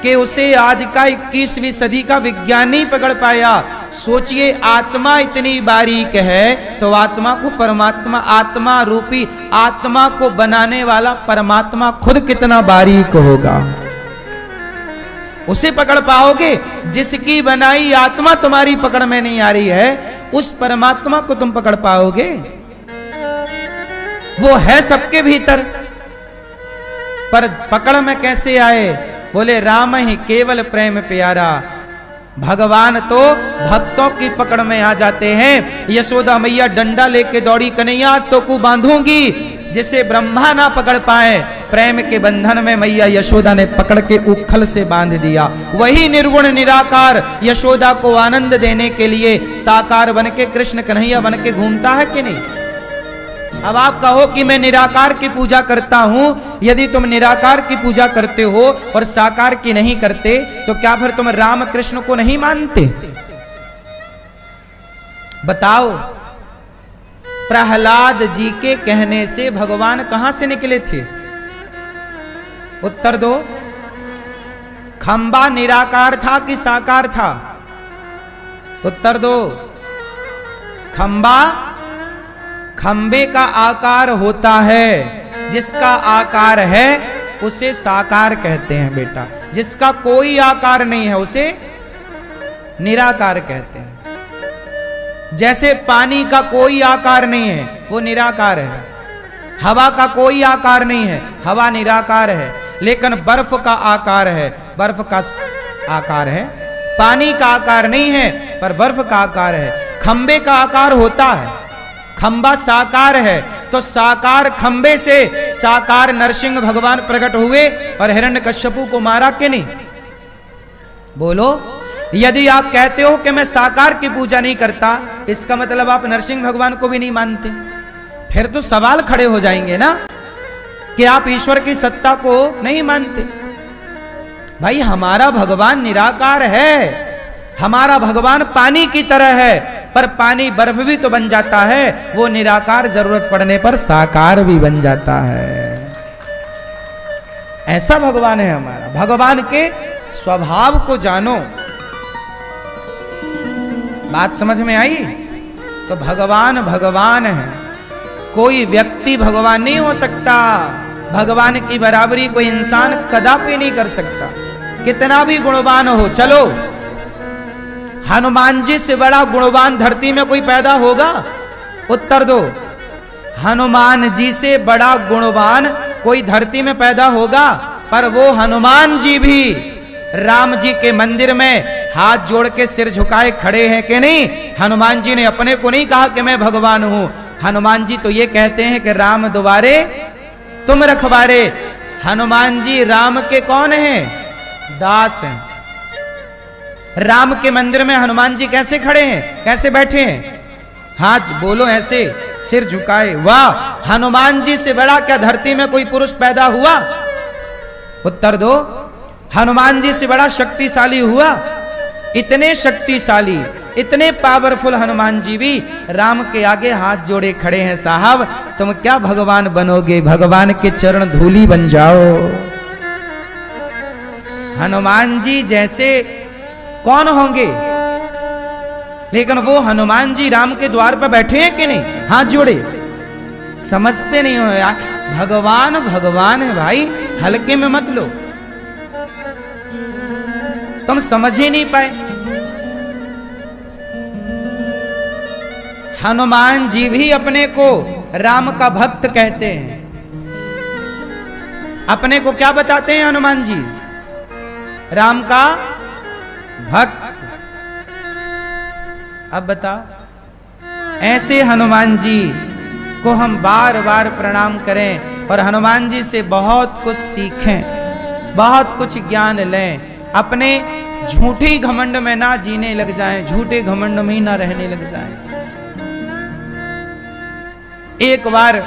Speaker 1: कि उसे आज का 21वीं सदी का विज्ञान नहीं पकड़ पाया। सोचिए, आत्मा इतनी बारीक है तो आत्मा को परमात्मा, आत्मा रूपी आत्मा को बनाने वाला परमात्मा खुद कितना बारीक होगा। उसे पकड़ पाओगे? जिसकी बनाई आत्मा तुम्हारी पकड़ में नहीं आ रही है, उस परमात्मा को तुम पकड़ पाओगे? वो है सबके भीतर, पर पकड़ में कैसे आए? बोले राम ही केवल प्रेम प्यारा। भगवान तो भक्तों की पकड़ में आ जाते हैं। यशोदा मैया डंडा लेके दौड़ी, कन्हैया आज तो को बांधूंगी, जिसे ब्रह्मा ना पकड़ पाए, प्रेम के बंधन में मैया यशोदा ने पकड़ के उखल से बांध दिया। वही निर्गुण निराकार यशोदा को आनंद देने के लिए साकार बन के कृष्ण कन्हैया बन के घूमता है कि नहीं? अब आप कहो कि मैं निराकार की पूजा करता हूं। यदि तुम निराकार की पूजा करते हो और साकार की नहीं करते, तो क्या फिर तुम राम कृष्ण को नहीं मानते? बताओ, प्रहलाद जी के कहने से भगवान कहां से निकले थे? उत्तर दो। खंबा निराकार था कि साकार था? उत्तर दो। खंबा, खंबे का आकार होता है, जिसका आकार है उसे साकार कहते हैं बेटा। जिसका कोई आकार नहीं है उसे निराकार कहते हैं। जैसे पानी का कोई आकार नहीं है, वो निराकार है। हवा का कोई आकार नहीं है, हवा निराकार है। लेकिन बर्फ का आकार है, बर्फ का आकार है। पानी का आकार नहीं है, पर बर्फ का आकार है। खंबे का आकार होता है, खंबा साकार है, तो साकार खंबे से साकार नरसिंह भगवान प्रकट हुए और हिरण्यकश्यपु को मारा कि नहीं? बोलो, यदि आप कहते हो कि मैं साकार की पूजा नहीं करता, इसका मतलब आप नरसिंह भगवान को भी नहीं मानते। फिर तो सवाल खड़े हो जाएंगे ना कि आप ईश्वर की सत्ता को नहीं मानते। भाई, हमारा भगवान निराकार है। हमारा भगवान पानी की तरह है, पर पानी बर्फ भी तो बन जाता है। वो निराकार जरूरत पड़ने पर साकार भी बन जाता है। ऐसा भगवान है हमारा। भगवान के स्वभाव को जानो। बात समझ में आई? तो भगवान भगवान है, कोई व्यक्ति भगवान नहीं हो सकता। भगवान की बराबरी कोई इंसान कदापि नहीं कर सकता, कितना भी गुणवान हो। चलो, हनुमान जी से बड़ा गुणवान धरती में कोई पैदा होगा? उत्तर दो। हनुमान जी से बड़ा गुणवान कोई धरती में पैदा होगा? पर वो हनुमान जी भी राम जी के मंदिर में हाथ जोड़ के सिर झुकाए खड़े हैं कि नहीं? हनुमान जी ने अपने को नहीं कहा कि मैं भगवान हूं। हनुमान जी तो ये कहते हैं कि राम दुआरे तुम रखवारे। हनुमान जी राम के कौन हैं? दास हैं। राम के मंदिर में हनुमान जी कैसे खड़े हैं, कैसे बैठे हैं? हाथ बोलो ऐसे, सिर झुकाए। वाह, हनुमान जी से बड़ा क्या धरती में कोई पुरुष पैदा हुआ? उत्तर दो। हनुमान जी से बड़ा शक्तिशाली हुआ? इतने शक्तिशाली, इतने पावरफुल हनुमान जी भी राम के आगे हाथ जोड़े खड़े हैं। साहब, तुम क्या भगवान बनोगे? भगवान के चरण धूली बन जाओ। हनुमान जी जैसे कौन होंगे? लेकिन वो हनुमान जी राम के द्वार पर बैठे हैं कि नहीं, हाथ जोड़े? समझते नहीं हो यार, भगवान भगवान है भाई, हल्के में मत लो। तुम समझ ही नहीं पाए। हनुमान जी भी अपने को राम का भक्त कहते हैं। अपने को क्या बताते हैं हनुमान जी? राम का भक्त। अब बताओ, ऐसे हनुमान जी को हम बार बार प्रणाम करें और हनुमान जी से बहुत कुछ सीखें, बहुत कुछ ज्ञान लें। अपने झूठी घमंड में ना जीने लग जाएं, झूठे घमंड में ही ना रहने लग जाएं। एक बार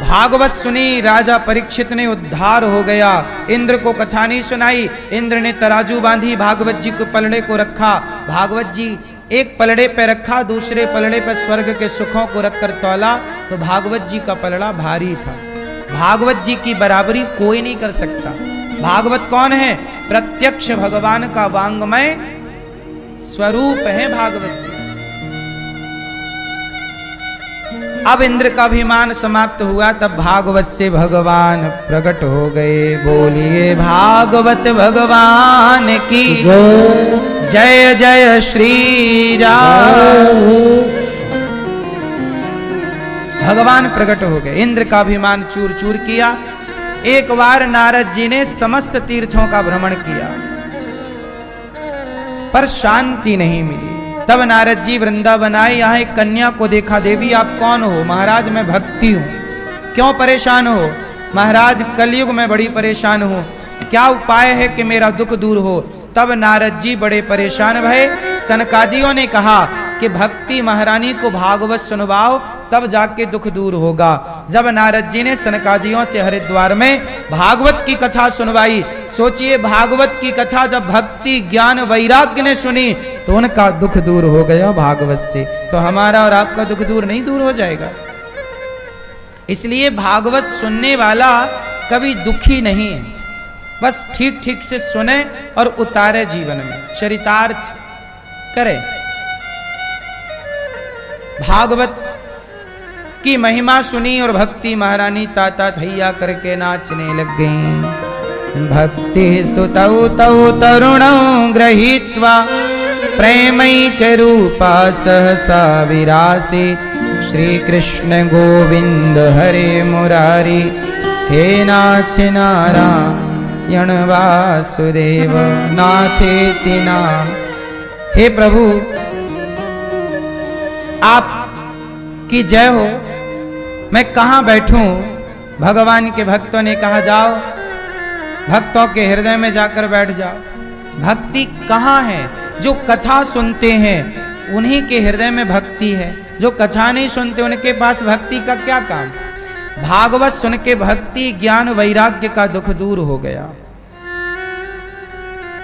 Speaker 1: भागवत सुनी, राजा परीक्षित ने उद्धार हो गया। इंद्र को कथा नहीं सुनाई, इंद्र ने तराजू बांधी, भागवत जी को पलड़े को रखा। भागवत जी एक पलड़े पे रखा, दूसरे पलड़े पे स्वर्ग के सुखों को रखकर तौला, तो भागवत जी का पलड़ा भारी था। भागवत जी की बराबरी कोई नहीं कर सकता। भागवत कौन है? प्रत्यक्ष भगवान का वांगमय स्वरूप है भागवत जी। अब इंद्र का अभिमान समाप्त हुआ, तब भागवत से भगवान प्रकट हो गए। बोलिए भागवत भगवान की जय जय श्री राम। भगवान प्रकट हो गए, इंद्र का अभिमान चूर चूर किया। एक बार नारद जी ने समस्त तीर्थों का भ्रमण किया, पर शांति नहीं मिली। तब नारद जी वृंदावन आए, यहाँ एक कन्या को देखा। देवी आप कौन हो? महाराज मैं भक्ति हूँ। क्यों परेशान हो? महाराज कलयुग में बड़ी परेशान हूँ, क्या उपाय है कि मेरा दुख दूर हो? तब नारद जी बड़े परेशान भये। सनकादियों ने कहा कि भक्ति महारानी को भागवत सुनवाओ, तब जाके दुख दूर होगा। जब नारद जी ने सनकादियों से हरिद्वार में भागवत की कथा सुनवाई, सोचिए भागवत की कथा जब भक्ति ज्ञान वैराग्य ने सुनी तो उनका दुख दूर हो गया भागवत से। तो हमारा और आपका दुख दूर नहीं दूर हो जाएगा? इसलिए भागवत सुनने वाला कभी दुखी नहीं है, बस ठीक ठीक से सुने और उतारे जीवन में, चरितार्थ करे। भागवत की महिमा सुनी और भक्ति महारानी ताता थैया करके नाचने लग गईं। भक्ति सुतौ तौ तरुणौ गृहीत्वा प्रेमैक रूपा सहसा विरासे। श्री कृष्ण गोविंद हरे मुरारी, हे नाथ नारायण वासुदेव नाथेति नाम। हे प्रभु आप की जय हो, मैं कहाँ बैठूं? भगवान के भक्तों ने कहा जाओ भक्तों के हृदय में जाकर बैठ जाओ। भक्ति कहाँ है? जो कथा सुनते हैं उन्हीं के हृदय में भक्ति है, जो कथा नहीं सुनते उनके पास भक्ति का क्या काम? भागवत सुन के भक्ति ज्ञान वैराग्य का दुख दूर हो गया।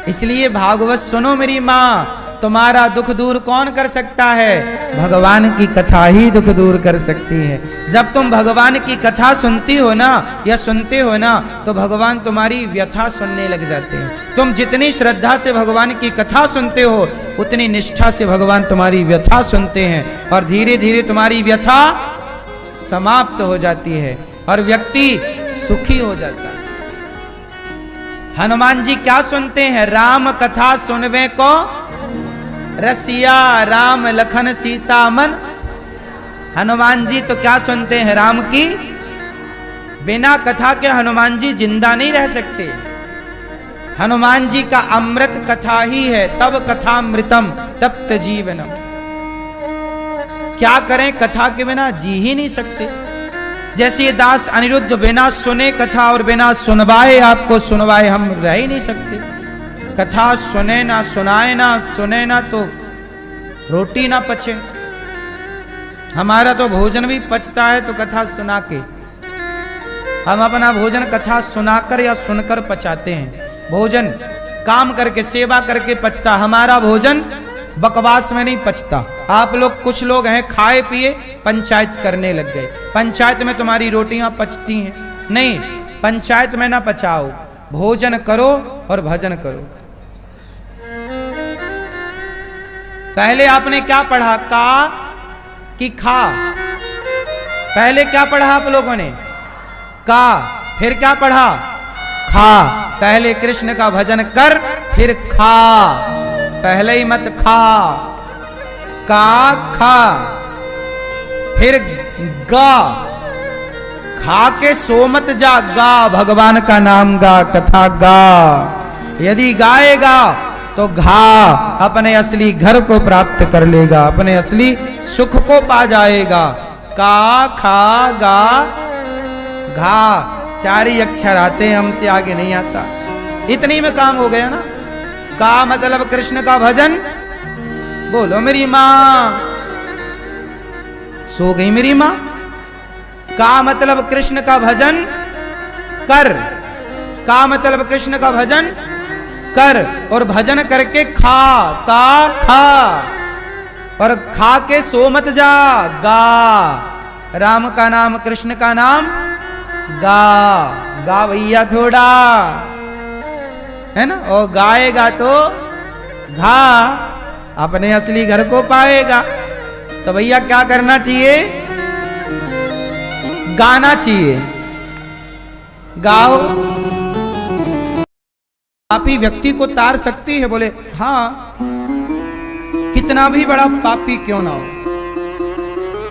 Speaker 1: इसलिए भागवत सुनो मेरी माँ, तुम्हारा दुख दूर कौन कर सकता है? भगवान की कथा ही दुख दूर कर सकती है। जब तुम भगवान की कथा सुनती हो ना या सुनते हो ना, तो भगवान तुम्हारी व्यथा सुनने लग जाते हैं। तुम जितनी श्रद्धा से भगवान की कथा सुनते हो, उतनी निष्ठा से भगवान तुम्हारी व्यथा सुनते हैं, और धीरे धीरे तुम्हारी व्यथा समाप्त हो जाती है और व्यक्ति सुखी हो जाता है। हनुमान जी क्या सुनते हैं? राम कथा सुनवे को रसिया, राम लखन सीता मन। हनुमान जी तो क्या सुनते हैं? राम की। बिना कथा के हनुमान जी जिंदा नहीं रह सकते। हनुमान जी का अमृत कथा ही है, तब कथामृतम तप्त जीवनम। क्या करें, कथा के बिना जी ही नहीं सकते। जैसे ये दास अनिरुद्ध बिना सुने कथा और बिना सुनवाए आपको सुनवाए हम रह ही नहीं सकते। कथा सुने ना, सुनाए ना, सुने ना तो रोटी ना पचे। हमारा तो भोजन भी पचता है तो कथा सुना के। हम अपना भोजन कथा सुनाकर या सुनकर पचाते हैं। भोजन काम करके, सेवा करके पचता, हमारा भोजन बकवास में नहीं पचता। आप लोग, कुछ लोग हैं खाए पिए पंचायत करने लग गए। पंचायत में तुम्हारी रोटियां पचती हैं? नहीं, पंचायत में ना पचाओ, भोजन करो और भजन करो। पहले आपने क्या पढ़ा? का कि खा? पहले क्या पढ़ा आप लोगों ने? का। फिर क्या पढ़ा? खा। पहले कृष्ण का भजन कर, फिर खा। पहले ही मत खा। का खा, फिर गा। खा के सो मत जा, गा भगवान का नाम गा, कथा गा। यदि गाएगा तो घा अपने असली घर को प्राप्त कर लेगा, अपने असली सुख को पा जाएगा। का खा गा घा, 4 ही अक्षर आते हैं, हमसे आगे नहीं आता। इतनी में काम हो गया ना। का मतलब कृष्ण का भजन। बोलो मेरी मां। सो गई मेरी मां। का मतलब कृष्ण का भजन कर। का मतलब कृष्ण का भजन कर, और भजन करके खा। का खा, और खा के सो मत जा, गा। राम का नाम, कृष्ण का नाम गा। गा भैया थोड़ा, है ना। और गाएगा तो घा, अपने असली घर को पाएगा। तो भैया क्या करना चाहिए? गाना चाहिए। गाओ। पापी व्यक्ति को तार सकती है? बोले हाँ, कितना भी बड़ा पापी क्यों ना हो।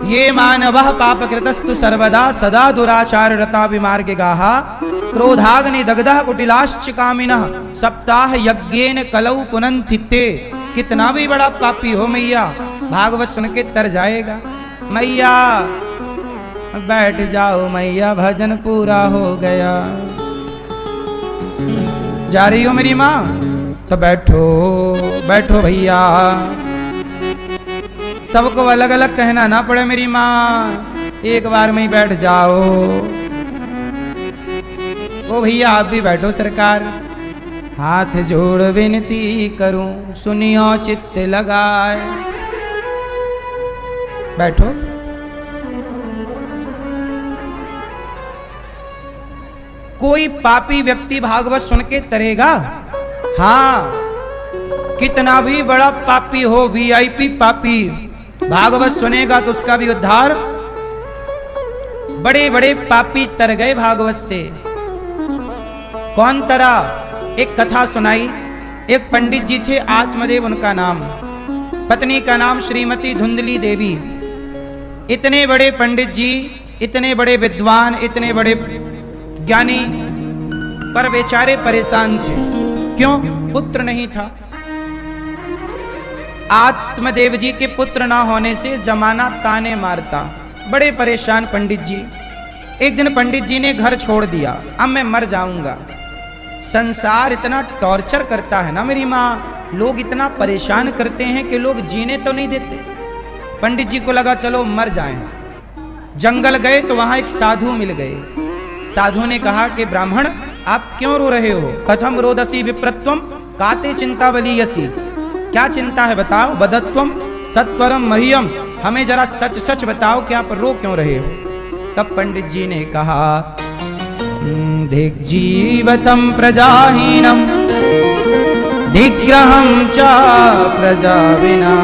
Speaker 1: ये मानवः पापकृतस्तु सर्वदा सदा दुराचार रता विमार्गिगाः क्रोधाग्नि दग्धः कुटिलाश्च कामिनः सप्ताह यज्ञेन कलौ पुनन्ति ते। कितना भी बड़ा पापी हो मैया, भागवत सुन के तर जाएगा। मैया बैठ जाओ मैया, भजन पूरा हो गया। जा रही हो मेरी माँ? तो बैठो बैठो भैया। सबको अलग अलग कहना ना पड़े मेरी माँ, एक बार में ही बैठ जाओ। ओ भैया आप भी बैठो सरकार। हाथ जोड़ विनती करूं, सुनियो चित्त लगाए। बैठो। कोई पापी व्यक्ति भागवत सुन के तरेगा? हाँ, कितना भी बड़ा पापी हो, वीआईपी पापी, भागवत सुनेगा तो उसका भी उद्धार। बड़े बड़े पापी तर गए भागवत से। कौन तरा? एक कथा सुनाई। एक पंडित जी थे, आत्मदेव उनका नाम, पत्नी का नाम श्रीमती धुंधली देवी। इतने बड़े पंडित जी, इतने बड़े विद्वान, इतने बड़े ज्ञानी, पर बेचारे परेशान थे। क्यों? पुत्र नहीं था। आत्मदेव जी के पुत्र ना होने से जमाना ताने मारता। बड़े परेशान पंडित जी। एक दिन पंडित जी ने घर छोड़ दिया। अब मैं मर जाऊंगा। संसार इतना टॉर्चर करता है ना मेरी माँ, लोग इतना परेशान करते हैं कि लोग जीने तो नहीं देते। पंडित जी को लगा चलो मर जाएं। जंगल गए तो वहां एक साधु मिल गए। साधु ने कहा कि ब्राह्मण आप क्यों रो रहे हो? कथम रोदसी विप्रत्वम काते चिंता बलीयसी। क्या चिंता है बताओ? वदत्वम सत्वरम मह्यम, हमें जरा सच सच बताओ कि आप रो क्यों रहे हो? तब पंडित जी ने कहा, धिक जीवतम प्रजाहीनम धिग्रहम च प्रजा विना।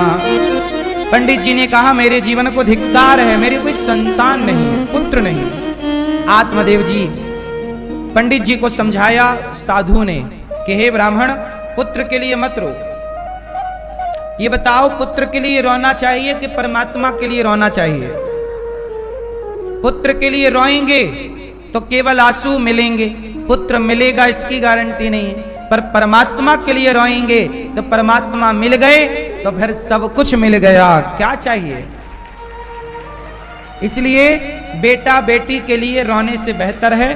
Speaker 1: पंडित जी ने कहा, मेरे जीवन को धिक्कार है, मेरी कोई संतान नहीं, पुत्र नहीं। आत्मदेव जी पंडित जी को समझाया साधु ने कि हे ब्राह्मण, पुत्र के लिए मत रो। ये बताओ, पुत्र के लिए रोना चाहिए कि परमात्मा के लिए रोना चाहिए? पुत्र के लिए रोएंगे तो केवल आंसू मिलेंगे, पुत्र मिलेगा इसकी गारंटी नहीं है। पर परमात्मा के लिए रोएंगे तो परमात्मा मिल गए तो फिर सब कुछ मिल गया, क्या चाहिए? इसलिए बेटा बेटी के लिए रोने से बेहतर है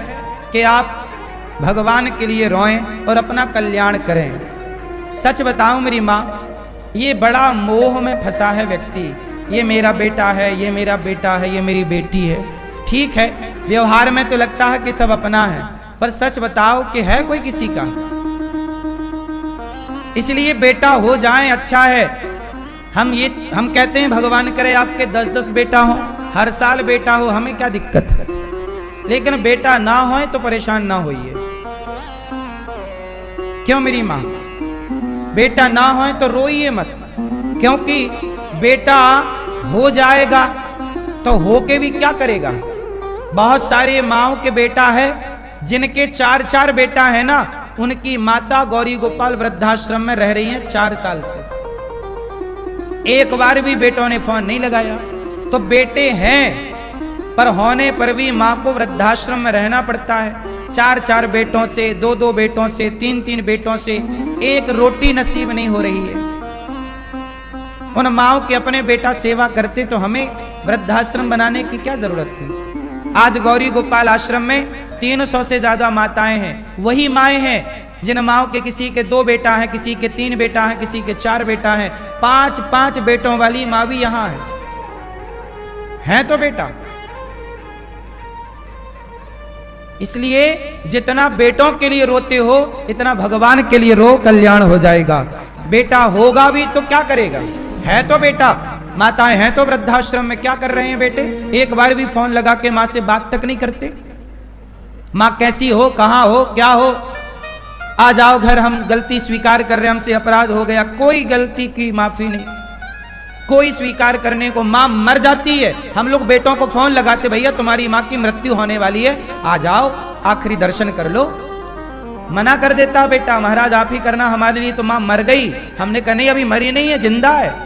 Speaker 1: कि आप भगवान के लिए रोएं और अपना कल्याण करें। सच बताऊं मेरी माँ, ये बड़ा मोह में फंसा है व्यक्ति, ये मेरा बेटा है, ये मेरा बेटा है, ये मेरी बेटी है। ठीक है, व्यवहार में तो लगता है कि सब अपना है, पर सच बताओ कि है कोई किसी का? इसलिए बेटा हो जाए अच्छा है। हम कहते हैं भगवान करे आपके 10-10 बेटा हो, हर साल बेटा हो, हमें क्या दिक्कत है? लेकिन बेटा ना हो तो परेशान ना होइए। क्यों मेरी मां? बेटा ना हो तो रोइए मत, क्योंकि बेटा हो जाएगा तो होके भी क्या करेगा? बहुत सारे माओ के बेटा है जिनके 4-4 बेटा है ना, उनकी माता गौरी गोपाल वृद्धाश्रम में रह रही हैं 4 साल से, एक बार भी बेटों ने फोन नहीं लगाया। तो बेटे हैं, पर होने पर भी माँ को वृद्धाश्रम में रहना पड़ता है। 4-4 बेटों से, 2-2 बेटों से, 3-3 बेटों से एक रोटी नसीब नहीं हो रही है। उन माओ के अपने बेटा सेवा करते तो हमें वृद्धाश्रम बनाने की क्या जरूरत थी? आज गौरी गोपाल आश्रम में 300 से ज्यादा माताएं हैं। वही माएं हैं जिन माओ के किसी के 2 बेटा हैं, किसी के 3 बेटा हैं, किसी के 4 बेटा हैं। 5-5 बेटों वाली माँ भी यहां है तो बेटा। इसलिए जितना बेटों के लिए रोते हो इतना भगवान के लिए रो, कल्याण हो जाएगा। बेटा होगा भी तो क्या करेगा? है तो बेटा। माताएं हैं तो वृद्धाश्रम में, क्या कर रहे हैं बेटे? एक बार भी फोन लगा के माँ से बात तक नहीं करते। माँ कैसी हो, कहाँ हो, क्या हो, आ जाओ घर, हम गलती स्वीकार कर रहे हैं, हमसे अपराध हो गया। कोई गलती की माफी नहीं, कोई स्वीकार करने को। माँ मर जाती है, हम लोग बेटों को फोन लगाते, भैया तुम्हारी माँ की मृत्यु होने वाली है, आ जाओ आखिरी दर्शन कर लो। मना कर देता बेटा, महाराज आप ही करना हमारे लिए, तो माँ मर गई। हमने कहा नहीं, अभी मरी नहीं है, जिंदा है।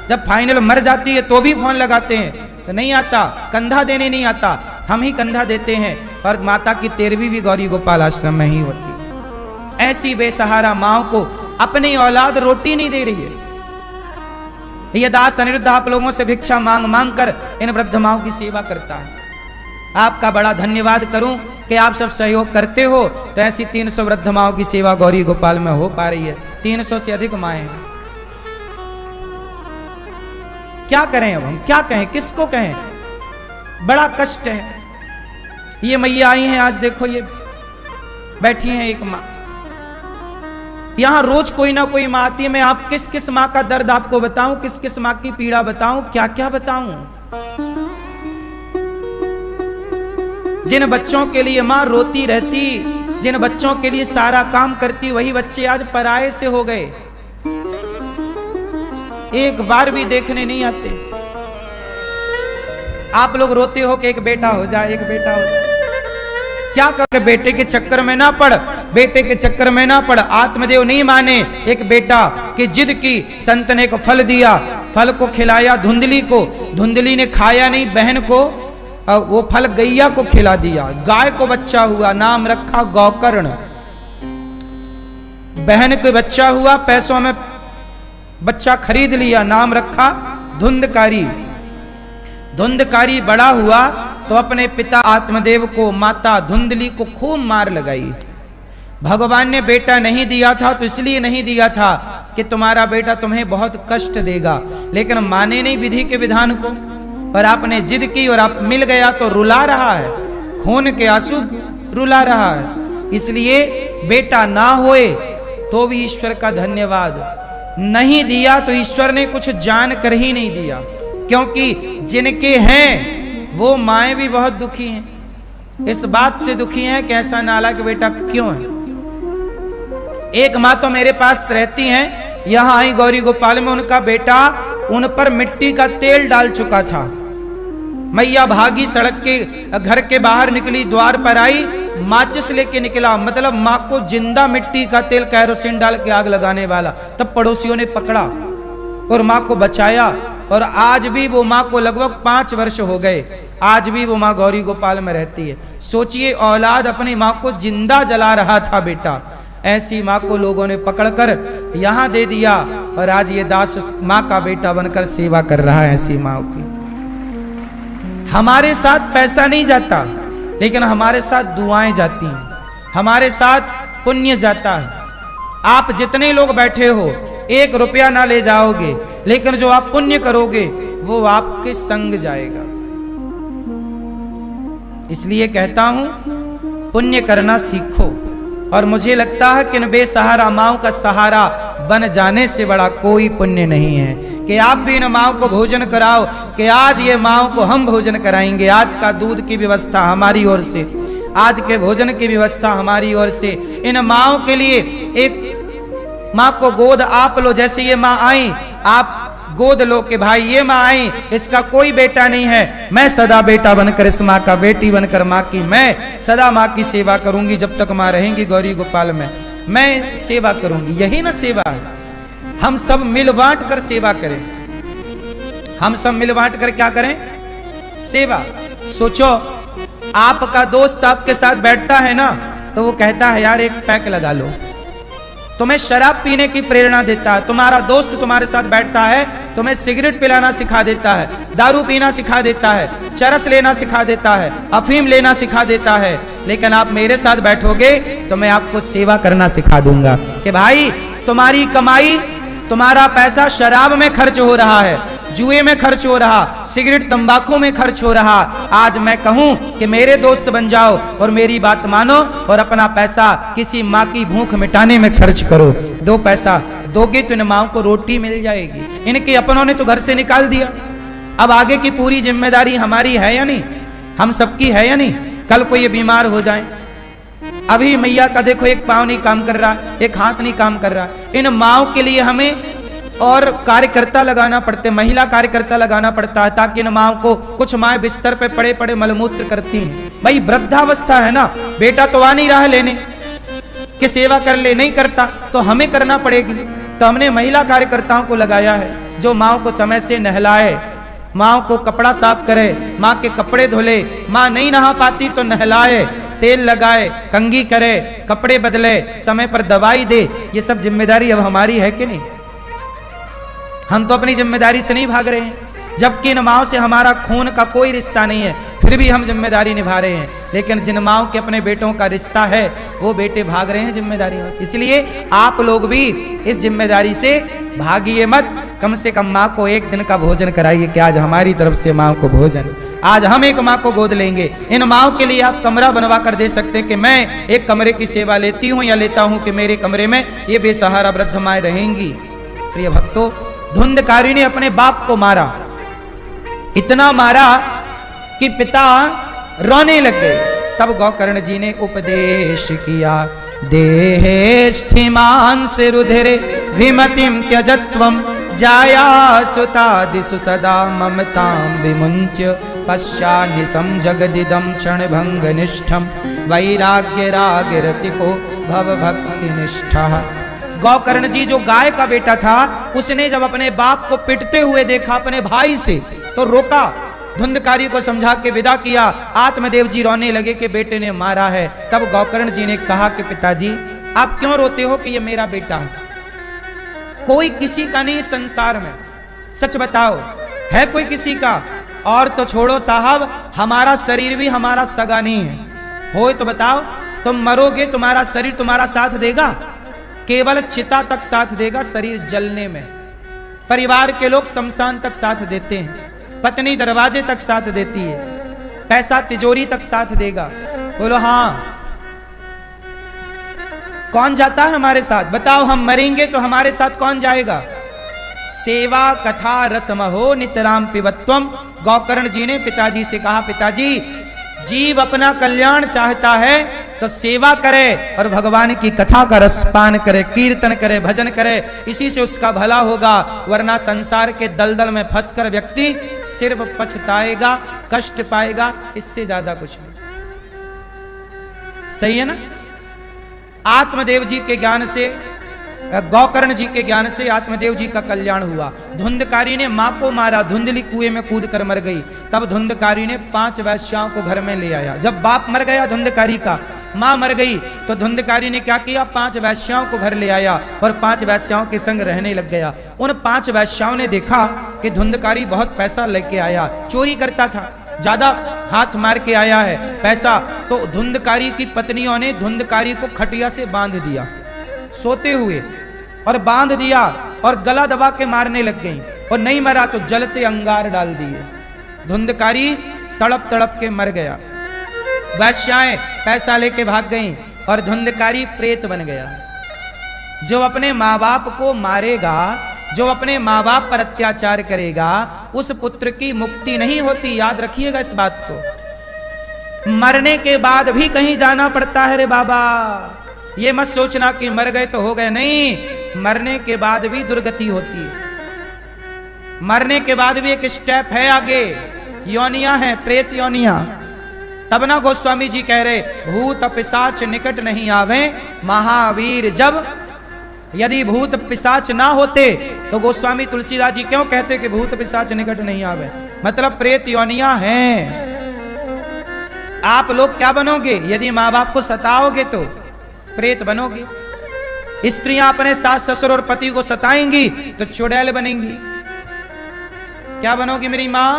Speaker 1: जब फाइनल मर जाती है तो भी फोन लगाते हैं, तो नहीं आता, कंधा देने नहीं आता, हम ही कंधा देते हैं। और माता की 13वीं भी गौरी गोपाल आश्रम में ही होती। ऐसी बेसहारा माँ को अपनी औलाद रोटी नहीं दे रही है। ये दास अनिरुद्ध आप लोगों से भिक्षा मांग मांग कर इन वृद्ध माओं की सेवा करता है। आपका बड़ा धन्यवाद करूं कि आप सब सहयोग करते हो, तो ऐसी 300 वृद्ध माओं की सेवा गौरी गोपाल में हो पा रही है। 300 से अधिक माएं हैं। क्या करें अब हम, क्या कहें, किसको कहें? बड़ा कष्ट है। ये मैया आई हैं, आज देखो ये बैठी हैं एक माँ। यहां रोज कोई ना कोई माँ आती है। मैं आप किस किस माँ का दर्द आपको बताऊं, किस किस माँ की पीड़ा बताऊं, क्या क्या बताऊं। जिन बच्चों के लिए माँ रोती रहती, जिन बच्चों के लिए सारा काम करती, वही बच्चे आज पराये से हो गए, एक बार भी देखने नहीं आते। आप लोग रोते हो कि एक बेटा हो जाए, एक बेटा हो जाए। क्या कर, बेटे के चक्कर में ना पड़, बेटे के चक्कर में ना पड़। आत्मदेव नहीं माने, एक बेटा की जिद की, संत ने को फल दिया, फल को खिलाया धुंधली को, धुंधली ने खाया नहीं, बहन को वो फल गैया को खिला दिया। गाय को बच्चा हुआ, नाम रखा गौकर्ण। बहन को बच्चा हुआ, पैसों में बच्चा खरीद लिया, नाम रखा धुंधकारी। धुंधकारी बड़ा हुआ तो अपने पिता आत्मदेव को, माता धुंधली को खूब मार लगाई। भगवान ने बेटा नहीं दिया था तो इसलिए नहीं दिया था कि तुम्हारा बेटा तुम्हें बहुत कष्ट देगा, लेकिन माने नहीं विधि के विधान को। पर आपने जिद की और आप मिल गया तो रुला रहा है, खून के आंसू रुला रहा है। इसलिए बेटा ना होए तो भी ईश्वर का धन्यवाद, नहीं दिया तो ईश्वर ने कुछ जान कर ही नहीं दिया, क्योंकि जिनके हैं वो माएं भी बहुत दुखी हैं। इस बात से दुखी हैं कि ऐसा नालायक बेटा क्यों है। एक माँ तो मेरे पास रहती हैं, यहां आई गौरी गोपाल में, उनका बेटा उन पर मिट्टी का तेल डाल चुका था। मैया भागी, सड़क के घर के बाहर निकली, द्वार पर आई, माचिस लेके निकला, मतलब माँ को जिंदा मिट्टी का तेल कैरोसिन डाल के आग लगाने वाला। तब पड़ोसियों ने पकड़ा और माँ को बचाया, और आज भी वो माँ को लगभग 5 वर्ष हो गए, आज भी वो माँ गौरी गोपाल में रहती है। सोचिए, औलाद अपनी माँ को जिंदा जला रहा था बेटा, ऐसी माँ को लोगों ने पकड़कर यहाँ दे दिया, और आज ये दास उस माँ का बेटा बनकर सेवा कर रहा है। ऐसी माँ की हमारे साथ पैसा नहीं जाता, लेकिन हमारे साथ दुआएं जाती हैं, हमारे साथ पुण्य जाता है। आप जितने लोग बैठे हो 1 रुपया ना ले जाओगे, लेकिन जो आप पुण्य करोगे वो आपके संग जाएगा। इसलिए कहता हूं, पुण्य करना सीखो। और मुझे लगता है कि इन बेसहारा माओ का सहारा बन जाने से बड़ा कोई पुण्य नहीं है कि आप भी इन माओ को भोजन कराओ, कि आज ये माओ को हम भोजन कराएंगे, आज का दूध की व्यवस्था हमारी ओर से, आज के भोजन की व्यवस्था हमारी ओर से। इन माओ के लिए एक माँ को गोद आप लो, जैसे ये माँ आई आप गोद लो कि भाई ये माँ आई, इसका कोई बेटा नहीं है, मैं सदा बेटा बनकर इस माँ का, बेटी बनकर माँ की, मैं सदा माँ की सेवा करूंगी। जब तक माँ रहेंगी गौरी गोपाल में मैं सेवा करूंगी। यही ना सेवा है। हम सब मिल बांट कर सेवा करें, हम सब मिल बांट कर क्या करें? सेवा। सोचो, आपका दोस्त आपके साथ बैठता है ना, तो वो कहता है यार एक पैक लगा लो, तुम्हें शराब पीने की प्रेरणा देता है। तुम्हारा दोस्त तुम्हारे साथ बैठता है, तुम्हें सिगरेट पिलाना सिखा देता है, दारू पीना सिखा देता है, चरस लेना सिखा देता है, अफीम लेना सिखा देता है। लेकिन आप मेरे साथ बैठोगे तो मैं आपको सेवा करना सिखा दूंगा कि भाई तुम्हारी कमाई, तुम्हारा पैसा शराब में खर्च हो रहा है, जुए में खर्च हो रहा, सिगरेट तंबाकू में खर्च हो रहा। आज मैं कहूं कि मेरे दोस्त बन जाओ और मेरी बात मानो और अपना पैसा किसी माँ की भूख मिटाने में खर्च करो। 2 पैसा दोगे तो इन माँ को रोटी मिल जाएगी। इनके अपनों ने तो घर से निकाल दिया, अब आगे की पूरी जिम्मेदारी हमारी है या नहीं? हम सबकी है या नहीं? कल को ये बीमार हो जाए, अभी मैया का देखो एक पाँव नहीं काम कर रहा, एक हाथ नहीं काम कर रहा। इन माओ के लिए हमें और कार्यकर्ता लगाना पड़ते, महिला कार्यकर्ता लगाना पड़ता है, ताकि इन माओ को, कुछ माएं बिस्तर पे पड़े पड़े मलमूत्र करती हैं। भाई वृद्धावस्था है ना, बेटा तो आ नहीं रहा है लेने कि सेवा कर ले, नहीं करता तो हमें करना पड़ेगी। तो हमने महिला कार्यकर्ताओं को लगाया है जो माओ को समय से नहलाए, माँ को कपड़ा साफ करे, माँ के कपड़े धुले, माँ नहीं नहा पाती तो नहलाए, तेल लगाए, कंघी करे, कपड़े बदले, समय पर दवाई दे। ये सब जिम्मेदारी अब हमारी है कि नहीं? हम तो अपनी जिम्मेदारी से नहीं भाग रहे हैं, जबकि इन माओ से हमारा खून का कोई रिश्ता नहीं है, फिर भी हम जिम्मेदारी निभा रहे हैं। लेकिन जिन माओ के अपने बेटों का रिश्ता है वो बेटे भाग रहे हैं जिम्मेदारियों से। इसलिए आप लोग भी इस जिम्मेदारी से भागिए मत, कम से कम माँ को एक दिन का भोजन कराइए कि आज हमारी तरफ से माँ को भोजन, आज हम एक माँ को गोद लेंगे। इन माओ के लिए आप कमरा बनवा कर दे सकते हैं कि मैं एक कमरे की सेवा लेती हूँ या लेता हूँ कि मेरे कमरे में ये बेसहारा वृद्ध माएं रहेंगी। प्रिय भक्तों, धुंधकारी ने अपने बाप को मारा, इतना मारा कि पिता रोने लग गए। तब गौकर्ण जी ने उपदेश किया, देहे स्थिमांस रुधिरे विमतिम त्यजत्वम जाया सुतादिसु सदा ममतां विमुंच्य पश्यान्निसं जगदिदं क्षणभंग निष्ठम वैराग्य राग रसिको भव भक्ति निष्ठा। गौकर्ण जी जो गाय का बेटा था, उसने जब अपने बाप को पिटते हुए देखा अपने भाई से तो रोका, धुंधकारी को समझा के विदा किया। आत्मदेव जी रोने लगे कि बेटे ने मारा है। तब गौकर्ण जी ने कहा कि पिताजी आप क्यों रोते हो कि ये मेरा बेटा है, कोई किसी का नहीं संसार में, सच बताओ है कोई किसी का? और तो छोड़ो साहब, हमारा शरीर भी हमारा सगा नहीं है। हो तो बताओ, तुम मरोगे तुम्हारा शरीर तुम्हारा साथ देगा? केवल चिता तक साथ देगा, शरीर जलने में। परिवार के लोग शमशान तक साथ देते हैं, पत्नी दरवाजे तक साथ देती है, पैसा तिजोरी तक साथ देगा। बोलो हाँ। कौन जाता है हमारे साथ? बताओ, हम मरेंगे तो हमारे साथ कौन जाएगा? सेवा कथा रसमहो नितराम पिबत्वम। गौकर्ण जी ने पिताजी से कहा, पिताजी जीव अपना कल्याण चाहता है तो सेवा करे और भगवान की कथा का रसपान करे, कीर्तन करे, भजन करे, इसी से उसका भला होगा। वरना संसार के दलदल में फंसकर व्यक्ति सिर्फ पछताएगा, कष्ट पाएगा, इससे ज्यादा कुछ नहीं। सही है ना? आत्मदेव जी के ज्ञान से, गौकर्ण जी के ज्ञान से आत्मदेव जी का कल्याण हुआ। धुंधकारी ने मां को मारा, धुंधली कुएं में कूद कर मर गई। तब धुंधकारी ने 5 वैश्याओं को घर में ले आया। जब बाप मर गया धुंधकारी का, मां मर गई, तो धुंधकारी ने क्या किया? 5 वैश्याओं को घर ले आया और 5 वैश्याओं के संग रहने लग गया। उन 5 वैश्याओं ने देखा कि धुंधकारी बहुत पैसा लेके आया, चोरी करता था, ज्यादा हाथ मार के आया है पैसा। तो धुंधकारी की पत्नियों ने धुंधकारी को खटिया से बांध दिया सोते हुए, और बांध दिया और गला दबा के मारने लग गई, और नहीं मरा तो जलते अंगार डाल दिए। धुंधकारी तड़प तड़प के मर गया। वैश्याएं पैसा लेके भाग गईं और धुंधकारी प्रेत बन गया। जो अपने माँ बाप को मारेगा, जो अपने माँ बाप पर अत्याचार करेगा, उस पुत्र की मुक्ति नहीं होती। याद रखिएगा इस बात को। मरने के बाद भी कहीं जाना पड़ता है रे बाबा। ये मत सोचना कि मर गए तो हो गए, नहीं, मरने के बाद भी दुर्गति होती है। मरने के बाद भी एक स्टेप है आगे, योनियां हैं, प्रेत योनियां। तब ना गोस्वामी जी कह रहे, भूत पिशाच निकट नहीं आवे महावीर जब। यदि भूत पिशाच ना होते तो गोस्वामी तुलसीदास जी क्यों कहते कि भूत पिशाच निकट नहीं आवे? मतलब प्रेत योनियां हैं। आप लोग क्या बनोगे? यदि माँ बाप को सताओगे तो प्रेत बनोगे। स्त्रियां अपने सास ससुर और पति को सताएंगी तो चुड़ैल बनेंगी। क्या बनोगी मेरी मां?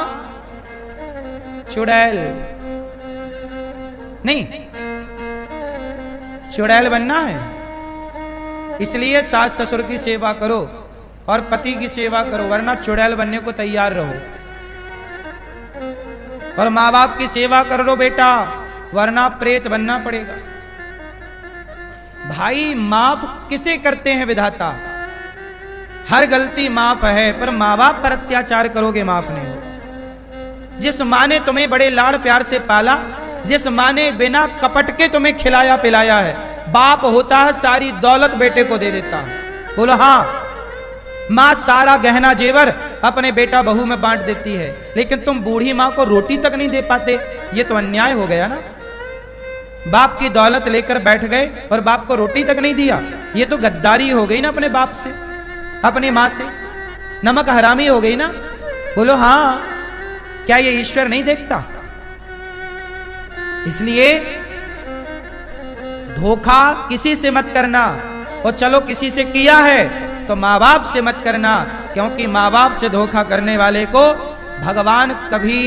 Speaker 1: चुड़ैल नहीं, चुड़ैल बनना है। इसलिए सास ससुर की सेवा करो और पति की सेवा करो, वरना चुड़ैल बनने को तैयार रहो। और माँ बाप की सेवा कर लो बेटा, वरना प्रेत बनना पड़ेगा। भाई माफ किसे करते हैं विधाता? हर गलती माफ है, पर माँ बाप पर अत्याचार करोगे माफ नहीं होगा। जिस माँ ने तुम्हें बड़े लाड़ प्यार से पाला, जिस माँ ने बिना कपट के तुम्हें खिलाया पिलाया है, बाप होता है सारी दौलत बेटे को दे देता है। बोलो हाँ। माँ सारा गहना जेवर अपने बेटा बहू में बांट देती है, लेकिन तुम बूढ़ी माँ को रोटी तक नहीं दे पाते। ये तो अन्याय हो गया ना। बाप की दौलत लेकर बैठ गए और बाप को रोटी तक नहीं दिया। ये तो गद्दारी हो गई ना अपने बाप से, अपनी माँ से। नमक हरामी हो गई ना। बोलो हाँ। क्या ये ईश्वर नहीं देखता? इसलिए धोखा किसी से मत करना, और चलो किसी से किया है तो माँ बाप से मत करना, क्योंकि माँ बाप से धोखा करने वाले को भगवान कभी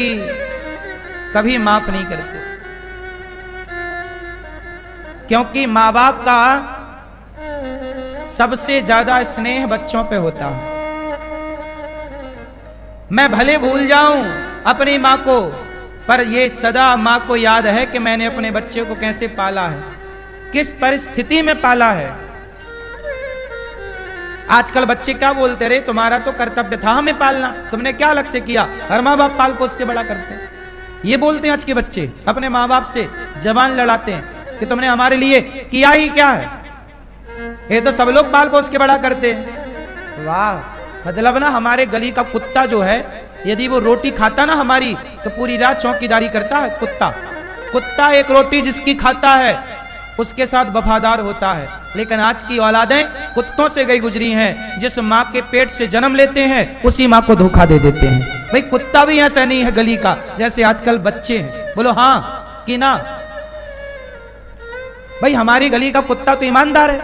Speaker 1: कभी माफ नहीं करते। क्योंकि माँ बाप का सबसे ज्यादा स्नेह बच्चों पे होता है। मैं भले भूल जाऊं अपनी माँ को, पर ये सदा माँ को याद है कि मैंने अपने बच्चे को कैसे पाला है, किस परिस्थिति में पाला है। आजकल बच्चे क्या बोलते रहे, तुम्हारा तो कर्तव्य था हमें पालना, तुमने क्या अलग से किया, हर माँ बाप पाल पोस के बड़ा करते हैं। ये बोलते हैं आज के बच्चे, अपने माँ बाप से जबान लड़ाते हैं कि तुमने हमारे लिए किया ही क्या है। ये तो सब लोग पाल पोस के बड़ा करते हैं। वाह, मतलब ना हमारे गली का कुत्ता जो है, यदि वो रोटी खाता ना हमारी, तो पूरी रात चौकीदारी करता है। कुत्ता एक रोटी जिसकी खाता है उसके साथ वफादार होता है। लेकिन आज की औलादें कुत्तों से गई गुजरी हैं। जिस माँ के पेट से जन्म लेते हैं उसी माँ को धोखा दे देते हैं। भाई कुत्ता भी ऐसा नहीं है गली का जैसे आजकल बच्चे हैं। बोलो हाँ कि ना? भाई हमारी गली का कुत्ता तो ईमानदार है,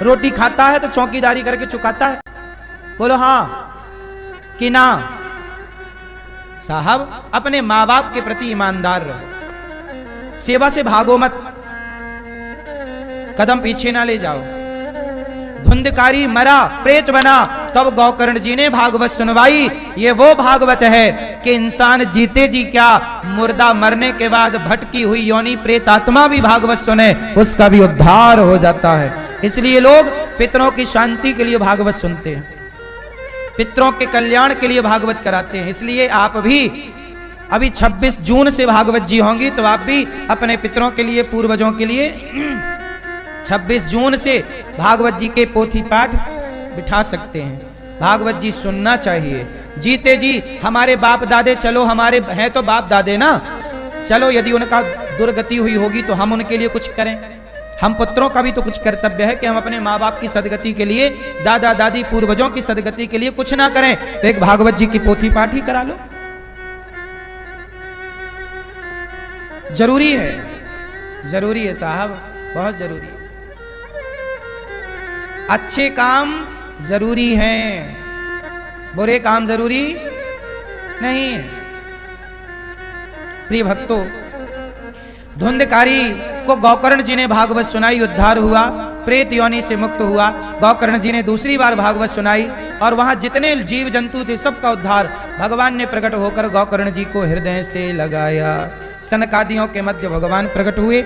Speaker 1: रोटी खाता है तो चौकीदारी करके चुकाता है। बोलो हाँ कि ना? साहब अपने माँ बाप के प्रति ईमानदार रहो, सेवा से भागो मत, कदम पीछे ना ले जाओ। धुंधकारी मरा, प्रेत बना, तब गौकर्ण जी ने भागवत सुनवाई। ये वो भागवत है कि इंसान जीते जी क्या, मुर्दा मरने के बाद भटकी हुई योनि प्रेत आत्मा भी भागवत सुने, उसका भी उद्धार हो जाता है। इसलिए लोग पितरों की शांति के लिए भागवत सुनते हैं, पितरों के कल्याण के लिए भागवत कराते हैं। इसलिए आप भी अभी 26 जून से भागवत जी होंगी, तो आप भी अपने पितरों के लिए, पूर्वजों के लिए 26 जून से भागवत जी के पोथी पाठ बिठा सकते हैं। भागवत जी सुनना चाहिए। जीते जी हमारे बाप दादे, चलो हमारे हैं तो बाप दादे ना, चलो यदि उनका दुर्गति हुई होगी तो हम उनके लिए कुछ करें। हम पुत्रों का भी तो कुछ कर्तव्य है कि हम अपने माँ बाप की सदगति के लिए, दादा दादी पूर्वजों की सदगति के लिए कुछ ना करें, तो एक भागवत जी की पोथी पाठ ही करा लो। जरूरी है, जरूरी है साहब, बहुत जरूरी है। अच्छे काम जरूरी हैं, बुरे काम जरूरी नहीं है। प्रिय भक्तों, धुंधकारी को गौकर्ण जी ने भागवत सुनाई, उद्धार हुआ, प्रेत योनि से मुक्त हुआ। गौकर्ण जी ने दूसरी बार भागवत सुनाई और वहां जितने जीव जंतु थे सबका उद्धार भगवान ने प्रकट होकर गौकर्ण जी को हृदय से लगाया। सनकादियों के मध्य भगवान प्रकट हुए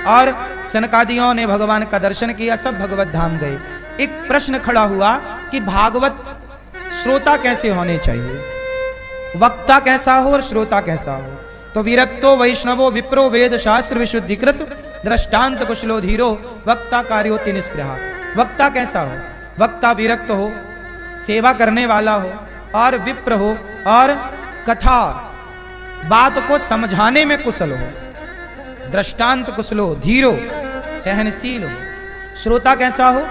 Speaker 1: और सनकादियों ने भगवान का दर्शन किया, सब भगवत धाम गए। एक प्रश्न खड़ा हुआ कि भागवत श्रोता कैसे होने चाहिए, वक्ता कैसा हो और श्रोता कैसा हो। तो विरक्तो वैष्णवो विप्रो वेद शास्त्र विशुद्धिकृत दृष्टांत कुशलो धीरो वक्ता कार्योति निष्प्रहा। वक्ता कैसा हो, वक्ता विरक्त हो, सेवा करने वाला हो, और विप्र हो, और कथा बात को समझाने में कुशल हो, दृष्टांत कुशलो धीरो सहनशील हो। श्रोता कैसा हो,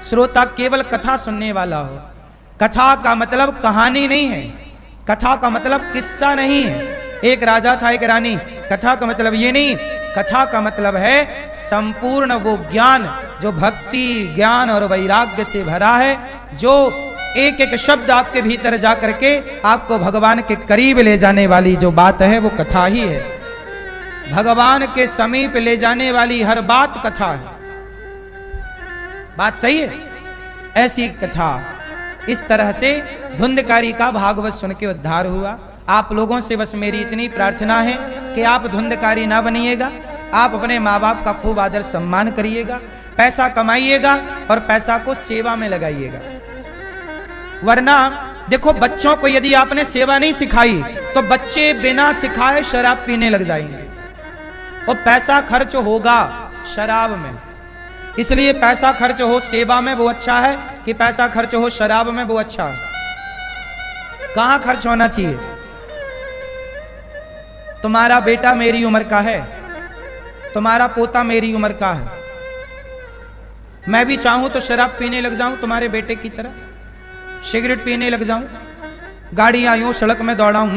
Speaker 1: श्रोता केवल कथा सुनने वाला हो। कथा का मतलब कहानी नहीं है, कथा का मतलब किस्सा नहीं है। एक राजा था, एक रानी। कथा का मतलब ये नहीं, कथा का मतलब है संपूर्ण वो ज्ञान जो भक्ति, ज्ञान और वैराग्य से भरा है, जो एक एक शब्द आपके भीतर जा करके आपको भगवान के करीब ले जाने वाली जो बात है वो कथा ही है। भगवान के समीप ले जाने वाली हर बात कथा है। बात सही है? ऐसी कथा, इस तरह से धुंधकारी का भागवत सुन के उद्धार हुआ। आप लोगों से बस मेरी इतनी प्रार्थना है कि आप धुंधकारी ना बनिएगा, आप अपने माँ बाप का खूब आदर सम्मान करिएगा, पैसा कमाइएगा और पैसा को सेवा में लगाइएगा। वरना देखो, बच्चों को यदि आपने सेवा नहीं सिखाई तो बच्चे बिना सिखाए शराब पीने लग जाएंगे और पैसा खर्च होगा शराब में। इसलिए पैसा खर्च हो सेवा में वो अच्छा है कि पैसा खर्च हो शराब में वो अच्छा है? कहां खर्च होना चाहिए? तुम्हारा बेटा मेरी उम्र का है, तुम्हारा पोता मेरी उम्र का है, मैं भी चाहूं तो शराब पीने लग जाऊं तुम्हारे बेटे की तरह, सिगरेट पीने लग जाऊं, गाड़ियां यूं सड़क में दौड़ाऊं,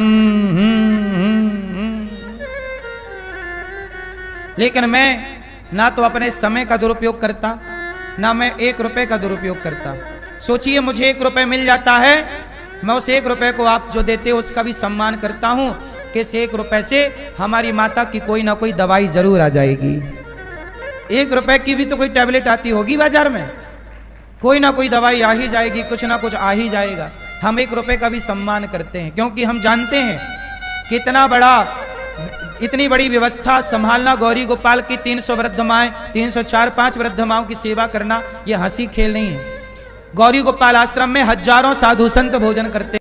Speaker 1: लेकिन मैं ना तो अपने समय का दुरुपयोग करता, ना मैं 1 रुपए का दुरुपयोग करता। सोचिए, मुझे 1 रुपए मिल जाता है, मैं उस 1 रुपए को आप जो देते हो उसका भी सम्मान करता हूं कि इस 1 रुपए से हमारी माता की कोई ना कोई दवाई जरूर आ जाएगी। 1 रुपए की भी तो कोई टैबलेट आती होगी बाजार में, कोई ना कोई दवाई आ ही जाएगी, कुछ ना कुछ आ ही जाएगा। हम 1 रुपए का भी सम्मान करते हैं क्योंकि हम जानते हैं कि इतनी बड़ी व्यवस्था संभालना, गौरी गोपाल की 300 वृद्ध माएं, 304-5 वृद्ध माओं की सेवा करना, यह हंसी खेल नहीं है। गौरी गोपाल आश्रम में हजारों साधु संत भोजन करते